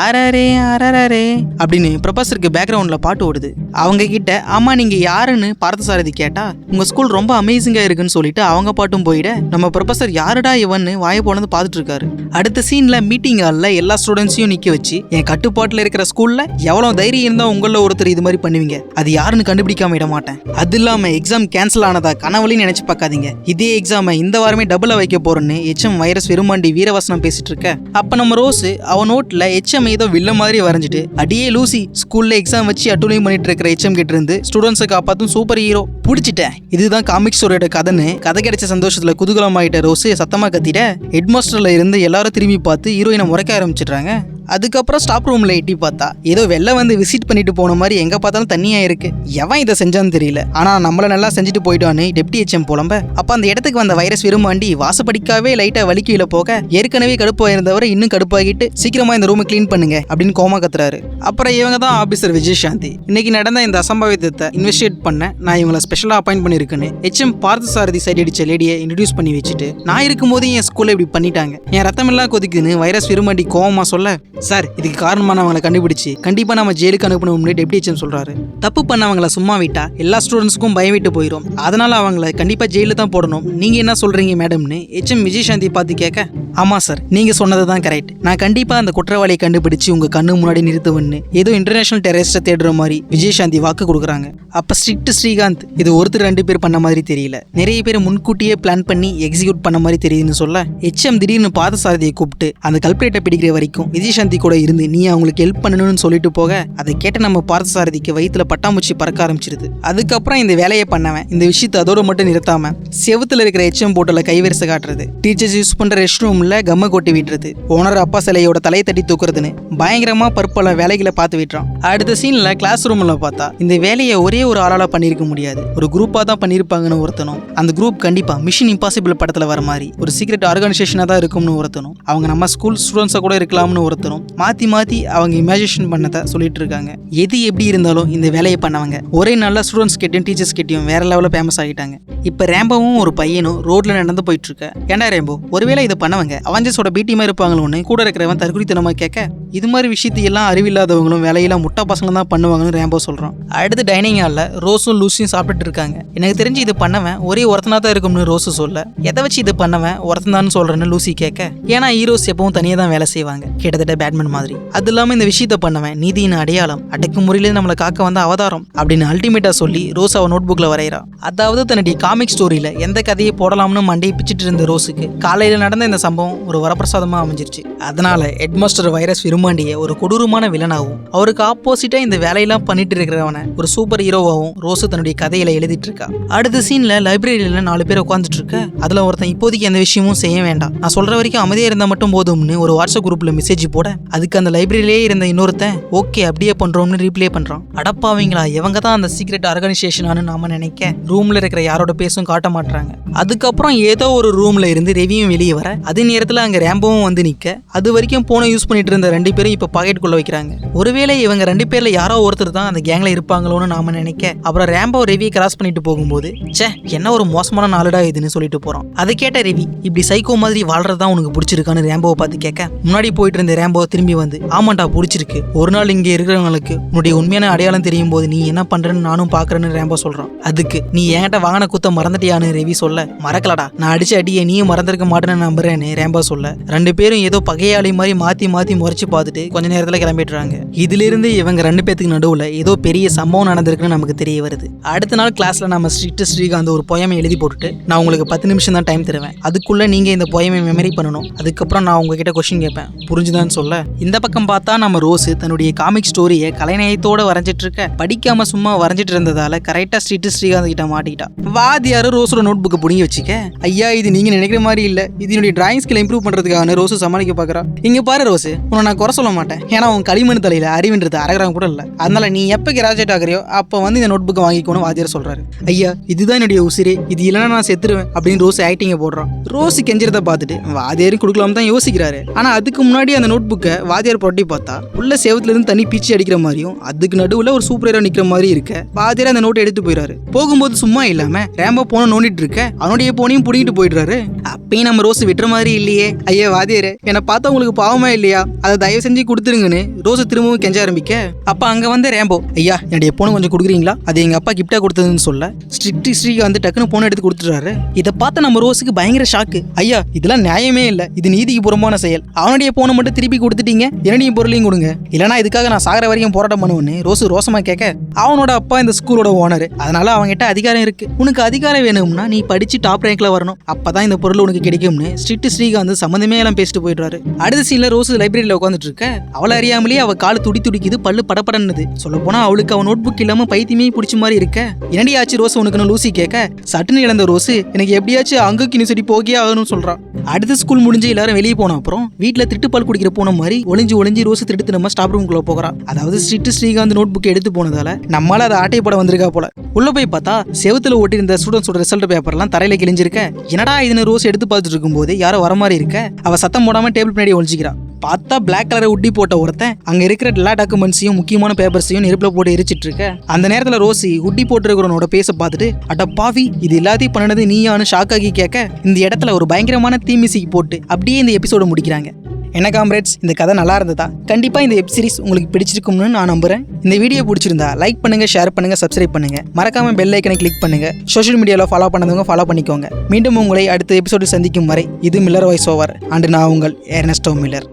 அரரே அரரே அப்படின்னு ப்ரொஃபஸருக்கு பேக்ரவுண்ட்ல பாட்டு ஓடுது. அவங்க கிட்ட ஆமா நீங்க யாருன்னு பார்த்தசாரதி கேட்டா, உங்க ஸ்கூல் ரொம்ப அமேசிங்கா இருக்குன்னு சொல்லிட்டு அவங்க பாட்டும் போயிட, நம்ம ப்ரொஃபஸர் யாருடா இவன்னு வாய போனது பார்த்துட்டு இருக்காரு. அடுத்த சீன்ல மீட்டிங் ஹால்ல எல்லா ஸ்டூடெண்ட்ஸையும் நிக்க வச்சு, என் கட்டுப்பாட்டுல இருக்கிற ஸ்கூல்ல எவ்வளவு தைரியம் இருந்தா உங்கள ஒருத்தர் இது மாதிரி பண்ணுவீங்க, அது யாருன்னு கண்டுபிடிக்காம விட மாட்டேன். அது இல்லாம எக்ஸாம் கேன்சல் ஆனதா கனவுலையும் நினைச்சு பார்க்காதீங்க, இதே எக்ஸாமை இந்த வாரமே டபுளா வைக்க போறேன்னு HM வைரஸ் வெறுமாண்டி வீரவசனம் பேசிட்டு இருக்க, அப்ப நம்ம ரோஸ் அவ நோட்ல HM ஏதோ வில்ல மாதிரி வரைஞ்சிட்டு, அடியே லூசி ஸ்கூல்ல எக்ஸாம் வச்சு அட்டூழியம் பண்ணிட்டு இருக்கிற HM கிட்ட இருந்து ஸ்டூடெண்ட்ஸை காப்பாத்தும் சூப்பர் ஹீரோ பிடிச்சிட்டேன், இதுதான் காமிக் ஸ்டோரியோட கதைன்னு கதை கிடைச்ச சந்தோஷத்துல குதூகலமாயிட்ட ரோஸ் சத்தமா கத்திட, ஹெட்மாஸ்டர்ல இருந்து எல்லாரும் திரும்பி பார்த்து ஹீரோயினை முறைக்க ஆரம்பிச்சிடுறாங்க. அதுக்கப்புறம் ஸ்டாப் ரூம்ல எட்டி பார்த்தா ஏதோ வெளில வந்து விசிட் பண்ணிட்டு போன மாதிரி எங்க பார்த்தாலும் தண்ணியா இருக்கு, எவன் இதை செஞ்சான்னு தெரியல, ஆனா நம்மள நல்லா செஞ்சுட்டு போயிட்டான்னு டெப்டி HM புலம்ப, அப்ப அந்த இடத்துக்கு வந்த வைரஸ் விரும்பாண்டி வாசப்படிக்காவே லைட்டா வலிக்கையில போக, ஏற்கனவே கடுப்பா இருந்தவரை இன்னும் கடுப்பாகிட்டு சீக்கிரமா இந்த ரூமை கிளீன் பண்ணுங்க அப்படின்னு கோமா கத்துறாரு. அப்புறம் இவங்க தான் ஆபீசர் விஜயசாந்தி. இன்னைக்கு நடந்த இந்த அசம்பாவிதத்தை இன்வெஸ்டிகேட் பண்ண நான் இவங்களை ஸ்பெஷலா அப்பாயிண்ட் பண்ணிருக்கேன்னு HM பார்த்தசாரதி சைடு அடிச்ச லேடியை இன்ட்ரடியூஸ் பண்ணி வச்சுட்டு, நான் இருக்கும்போது என் ஸ்கூல்ல இப்படி பண்ணிட்டாங்க, என் ரத்தம் எல்லாம் கொதிக்குன்னு வைரஸ் விரும்பாண்டி கோவமா சொல்ல, சார் இதுக்கு காரணமானவங்களை கண்டுபிடிச்சு கண்டிப்பா நம்ம ஜெயிலுக்கு அனுப்பணும்னு டெப்டி HM சொல்றாரு. தப்பு பண்ணவங்களை சும்மா விட்டா எல்லா ஸ்டூடெண்ட்ஸ்க்கும் பயம் விட்டு போயிடும், அதனால அவங்களை கண்டிப்பா ஜெயில தான் போடணும், நீங்க என்ன சொல்றீங்க மேடம்னு HM விஜயசாந்தி பார்த்து கேட்க, ஆமா சார் நீங்க சொன்னது தான் கரெக்ட், நான் கண்டிப்பா அந்த குற்றவாளியை கண்டுபிடிச்சு உங்க கண்ணு முன்னாடி நிறுத்துவேன்னு ஏதோ இன்டர்நேஷனல் டெரரிஸ்ட தேடுற மாதிரி விஜயசாந்தி வாக்கு கொடுக்குறாங்க. அப்ப ஸ்ட்ரிக்ட் ஸ்ரீகாந்த் இது ஒருத்தர் 2 பேர் பண்ண மாதிரி தெரியல, நிறைய பேர் முன்கூட்டியே பிளான் பண்ணி எக்ஸிக்யூட் பண்ண மாதிரி தெரியுதுன்னு சொல்ல, HM திடீர்னு பார்த்தசாரதியை கூப்பிட்டு அந்த கல்பிரேட்டை பிடிக்கிற வரைக்கும் விஜயசாந்தி கூட இருந்து நீ அவங்களுக்கு ஹெல்ப் பண்ணணும்னு சொல்லிட்டு போக, அதை கேட்ட நம்ம பார்த்தசாரதிக்கு வயிற்றுல பட்டாம்பூச்சி பறக்க ஆரம்பிச்சிருது. அதுக்கப்புறம் இந்த வேலையை பண்ணவன் இந்த விஷயத்தை அதோட மட்டும் நிறுத்தாம செவுத்துல இருக்கிற HM போட்டோல கைவரிசை காட்டுறது, டீச்சர்ஸ் யூஸ் பண்ற ரெஸ்ட் ரூம்ல கம்ம கொட்டி விட்டுறது, ஓனர் அப்பா சிலையோட தலையை தட்டி தூக்குறதுன்னு பயங்கரமா பற்பல வேலைகளை பார்த்து விட்டுறான். அடுத்த சீன்ல கிளாஸ் ரூம்ல பார்த்தா இந்த வேலையை ஒரே ஒரு ஆளால பண்ணிருக்க முடியாது, ஒரு குரூப்பா தான் பண்ணிருப்பாங்கன்னு ஒருத்தனும், அந்த குரூப் கண்டிப்பா மிஷன் இம்பாசிபிள் படத்துல வர மாதிரி ஒரு சீக்ரெட் ஆர்கனைசேஷனா தான் இருக்கும்னு ஒருத்தனும், அவங்க நம்ம ஸ்கூல் ஸ்டூடெண்ட்ஸா கூட இருக்கலாம்னு ஒருத்தனும் இருந்தாலும் மாற்றி மாற்றி அவங்க இமேஜினேஷன் பண்ணதை சொல்லிட்டு இருக்காங்க. எது எப்படி இருந்தாலும் இந்த வேலையை பண்ணவங்க ஒரே நாளில் ஸ்டூடெண்ட்ஸ் கிட்டையும் டீச்சர்ஸ் கிட்டையும் வேற லெவலில் ஃபேமஸ் ஆகிட்டாங்க. இப்போ ரேம்போவும் ஒரு பையனும் ரோட்ல நடந்து போயிட்டு இருக்க. ஏண்டா ரேம்போ, ஒருவேளை இதை பண்ணவங்க அவஞ்சஸோட பீட்டிமா இருப்பாங்களோன்னு கூட இருக்கிறவன் தற்குறித்தனமா கேட்க, இது மாதிரி விஷயத்தையெல்லாம் அறிவில்லாதவங்களும் வேலையெல்லாம் முட்டா பசங்க தான் பண்ணுவாங்கன்னு ரேம்போ சொல்றான். அடுத்து டைனிங் ஹாலில் ரோஸும் லூசியும் சாப்பிட்டுட்டு இருக்காங்க. எனக்கு தெரிஞ்சு இது பண்ணவன் ஒரே ஒருத்தனா தான் இருக்கும்னு ரோஸு சொல்ல, எதை வச்சு இது பண்ணவன் ஒருத்தன் சொல்றேன்னு லூசி கேட்க, ஏன்னா ஹீரோஸ் எப்பவும் தனியாக தான் வேலை செய்வாங்க, கிட்டத்தட்ட பேட்மேன் மாதிரி. அது இல்லாமல் இந்த விஷயத்தை பண்ணவன் நீதியின் அடையாளம், அடக்குமுறையிலே நம்மளை காக்க வந்த அவதாரம் அப்படின்னு அல்டிமேட்டா சொல்லி ரோஸ் அவ நோட் புக்ல வரைகிறா. அதாவது தன்னுடைய காமிக் ஸ்டோரியில எந்த கதையை போடலாம்னு மண்டையை பிச்சுட்டு இருந்த ரோஸுக்கு காலையில் நடந்த இந்த சம்பவம் ஒரு வரப்பிரசாதமா அமைஞ்சிருச்சு. அதனால ஹெட்மாஸ்டர் வைரஸ் விரும்பாண்டிய ஒரு கொடூரமான வில்லனாகவும் அவருக்கு ஆப்போசிட்டா இந்த வேலையெல்லாம் பண்ணிட்டு இருக்கிறவன ஒரு சூப்பர் ஹீரோவாகவும் ரோஸ் தன்னுடைய கதையில எழுதிட்டு இருக்கா. அடுத்த சீன்ல லைப்ரரியில 4 பேர் உட்காந்துட்டு இருக்க. அதுல ஒருத்தன் இப்போதைக்கு எந்த விஷயமும் செய்ய வேண்டாம், நான் சொல்ற வரைக்கும் அமைதியா இருந்தா மட்டும் போதும்னு ஒரு வாட்ஸ்அப் குரூப்ல மெசேஜ் போட, அதுக்கு அந்த லைப்ரரியிலே இருந்த இன்னொருத்தன் ஓகே அப்படியே பண்றோம்னு ரீப்ளே பண்றான். அடப்பாவீங்களா, இவங்க தான் அந்த சீக்ரெட் ஆர்கனைசேஷனானு நாம நினைக்க ரூம்ல இருக்கிற யாரோட பேசும் காட்ட மாட்டாங்க. அதுக்கப்புறம் ஏதோ ஒரு ரூம்ல இருந்து ரெவியும் வெளியே வர, அதே நேரத்துல அங்க ரேம்போவும் வந்து நிக்க. அது வரைக்கும் போனை யூஸ் பண்ணிட்டு இருந்த 2 பேரும் இப்ப பாக்கெட்டுக்குள்ள வைக்கிறாங்க. ஒருவேளை இவங்க 2 பேர்ல யாரோ ஒருத்தர் தான் அந்த கேங்ல இருப்பாங்களோன்னு நாம நினைக்க, அப்புறம் ரேம்போ ரெவியை கிராஸ் பண்ணிட்டு போகும்போது, சே என்ன ஒரு மோசமான நாளுடா இதுன்னு சொல்லிட்டு போறோம். அதை கேட்ட ரெவி, இப்படி சைக்கோ மாதிரி வாழ்றதா உனக்கு பிடிச்சிருக்கான்னு ரேம்போவை பார்த்து கேட்க, முன்னாடி போயிட்டு இருந்த ரேம்போ திரும்பி வந்து, ஆமாண்டா பிடிச்சிருக்கு, ஒரு நாள் இங்க இருக்கிறவங்களுக்கு உன்னுடைய உண்மையான அடையாளம் தெரியும் போது நீ என்ன பண்றேன்னு நானும் பாக்குறேன்னு ரேம்போ சொல்றான். அதுக்கு நீ என்கிட்ட வாங்கின குத்த மறந்துட்டியான்னு ரெவி சொல்ல, மறக்கலடா, நான் அடிச்ச அடியை நீயும் மறந்திருக்க மாட்டேன்னு நம்புறேன்னு ரேம்போ சொல்ல, 2 பேரும் ஏதோ பகையாளி மாதிரி மாத்தி மாத்தி முறைச்சு பார்த்துட்டு கொஞ்ச நேரத்துல கிளம்பிடுறாங்க. இதுல இருந்து இவங்க 2 பேத்துக்கு நடுவுல ஏதோ பெரிய சம்பவம் நடந்திருக்குன்னு நமக்கு தெரிய வருது. அடுத்த நாள் கிளாஸ்ல நம்ம ஸ்ரீகாந்த் ஒரு பொயமை எழுதி போட்டுட்டு, நான் உங்களுக்கு 10 நிமிஷம் தான் டைம் தருவேன், அதுக்குள்ள நீங்க இந்த பொயமை மெமரி பண்ணணும், அதுக்கப்புறம் நான் உங்ககிட்ட கொஸ்டின் கேட்பேன், புரிஞ்சுதான்னு சொல்ல, இந்த பக்கம் பார்த்தா நம்ம ரோஸ் தன்னுடைய காமிக் ஸ்டோரியை கலைநயத்தோட வரைஞ்சிட்டு இருக்க, படிக்காம சும்மா வரைஞ்சிட்டு இருந்ததால கரெக்டா ஸ்ரீகாந்த் கிட்ட மாட்டிக்கிட்டா. வாதியாரு ரோஸோட நோட் புக்கை புடிங்கி வச்சுக்க, ஐயா இது நீங்க நினைக்கிற மாதிரி இல்ல, இது என்னுடைய டிராயிங் ஸ்கில் இம்ப்ரூவ் பண்றதுக்காக ரோஸ் சமாளிக்க பாக்குறா. இங்க பாரு ரோஸ், உன்னை நான் குறை சொல்ல மாட்டேன், ஏன்னா உன் களிமண் தலையில அறிவுன்றது அரகிராம் கூட இல்ல, அதனால நீ எப்ப கிராஜுவேட் ஆகிறியோ அப்ப வந்து இந்த நோட் புக்கை வாங்கிக்கணும் வாதியார் சொல்றாரு. ஐயா இதுதான் என்னுடைய உசிரே, இது இல்லைன்னா நான் செத்துருவேன் அப்படின்னு ரோஸ் ஆக்டிங்க போடுறான். ரோஸ் கெஞ்சிரதை பார்த்துட்டு வாதியாரும் கொடுக்கலாம் தான் யோசிக்கிறாரு. ஆனா அதுக்கு முன்னாடி அந்த நோட் புக்கை வாதியார் புரட்டி பார்த்தா உள்ள சேவத்துல இருந்து தண்ணி பீச்சி அடிக்கிற மாதிரியும் அதுக்கு நடுவுல ஒரு சூப்பர் ஹீரோ நிக்கிற மாதிரி இருக்க. வாதியார் அந்த நோட்டை எடுத்து போயிடாரு. போகும்போது சும்மா இல்லாம ரேம்போ போன நோண்டிட்டு இருக்க, அவனுடைய போனையும் புடிங்கிட்டு போயிடுறாரு. அப்பயும் நம்ம ரோஸ் விட்டுற மாதிரி இல்லையே. ஐயா வாதியாரு, என்னை பார்த்தா உங்களுக்கு பாவமா இல்லையா, அதை தயவு செஞ்சு கொடுத்துருங்கன்னு ரோஸ் திரும்பவும் கெஞ்ச ஆரம்பிக்க, அப்ப அங்க வந்து ரேம்போ, ஐயா என்னுடைய போனை கொஞ்சம் கொடுக்குறீங்களா, அது எங்க அப்பா கிஃப்டா கொடுத்ததுன்னு சொல்ல, ஸ்ரீகாந்த் டக்குன்னு போனை எடுத்து கொடுத்துறாரு. இதை பார்த்த நம்ம ரோஸுக்கு பயங்கர ஷாக்கு. ஐயா இதெல்லாம் நியாயமே இல்ல, இது நீதிக்கு புறம்பான செயல், அவனுடைய போனை மட்டும் திருப்பி கொடுத்துட்டீங்க, என்னுடைய பொருளையும் கொடுங்க, இல்லைனா இதுக்காக நான் சாகர வரைக்கும் போராட்டம் பண்ணுவேன்னு ரோஸ் ரோசமா கேட்க, அவனோட அப்பா இந்த ஸ்கூலோட ஓனர், அதனால அவங்ககிட்ட அதிகாரம் இருக்கு, உனக்கு அதிகாரம் வேணும்னா நீ படிச்சு டாப் ரேங்க்ல வரணும், அப்பதான் இந்த பொருள் உனக்கு கிடைக்கும்னு ஸ்ரீகாந்த் சம்மந்தமே எல்லாம் பேசிட்டு போயிடுறாரு. அடுத்த சீன்ல ரோஸ் லைப்ரரியில உட்காந்துட்டு இருக்க, அவளை அறியாமலேயே அவ கால் துடிக்குது, பல்லு படப்படன்னுது. சொல்ல போனா அவளுக்கு அவன் நோட் புக் இல்லாம பைத்தியமே பிடிச்ச மாதிரி இருக்க. என்னடி ஆச்சு ரோஸ் உனக்குன்னு லூசி கேட்க, சட்டுன்னு இழந்த ரோஸ் எனக்கு எப்படியாச்சும் அங்குக்கு யூனிவர்சிட்டி போகியே ஆகணும்னு சொல்றான். அடுத்த ஸ்கூல் முடிஞ்சு எல்லாரும் வெளியே போன அப்புறம் வீட்டுல திட்டுப்பால் குடிக்கிற போன மாதிரி ஒளிஞ்சு ரோஸ் திருட்டு நம்ம ஸ்டாப் ரூம்குள்ள போகிறான். அதாவது ஸ்ரீகாந்த் நோட் புக் எடுத்து போனதால நம்மளால அதை ஆட்டை போட வந்திருக்கா போல. உள்ள போய் பார்த்தா செவத்துல ஒட்டி இருந்த ஸ்டூடெண்ட்ஸோட ரிசல்ட் பேப்பர்லாம் தரையில கிழிஞ்சிருக்க. என்னடா இதுன்னு ரோஸ் எடுத்து பார்த்துட்டு இருக்கும் போது யாரோ வர மாதிரி இருக்க. அவ சத்தம் போடாம டேபிள் பின்னாடி ஒழிச்சிக்கிறான். பார்த்தா பிளாக் கலரை உட்டி போட்ட ஒருத்தன் அங்க இருக்கிற எல்லா டாக்குமெண்ட்ஸையும் முக்கியமான பேப்பர்ஸையும் நெருப்புல போட்டு எரிச்சிட்டு இருக்க. அந்த நேரத்துல ரோசி உட்டி போட்டுருக்கிறவனோட பேச பார்த்துட்டு, அட பாவி இது எல்லாத்தையும் பண்ணது நீயானு ஷாக் ஆகி கேட்க, இந்த இடத்துல ஒரு பயங்கரமான தீ மியூசிக் போட்டு அப்படியே இந்த எபிசோட முடிக்கிறாங்க. என்ன காம்ரேட்ஸ், இந்த கதை நல்லா இருந்ததா? கண்டிப்பா இந்த வெப் சீரிஸ் உங்களுக்கு பிடிச்சிருக்கும்னு நான் நம்புறேன். இந்த வீடியோ பிடிச்சிருந்தா லைக் பண்ணுங்க, ஷேர் பண்ணுங்க, சப்ஸ்கிரைப் பண்ணுங்க, மறக்காம பெல் ஐக்கனை கிளிக் பண்ணுங்க. சோஷியல் மீடியாவில் ஃபாலோ பண்ணதவங்க ஃபாலோ பண்ணிக்கோங்க. மீண்டும் உங்களை அடுத்த எபிசோடு சந்திக்கும் வரை இது மில்லர் வாய்ஸ் ஓவர் அண்ட் நான் உங்கள் எர்னஸ்டோ மில்லர்.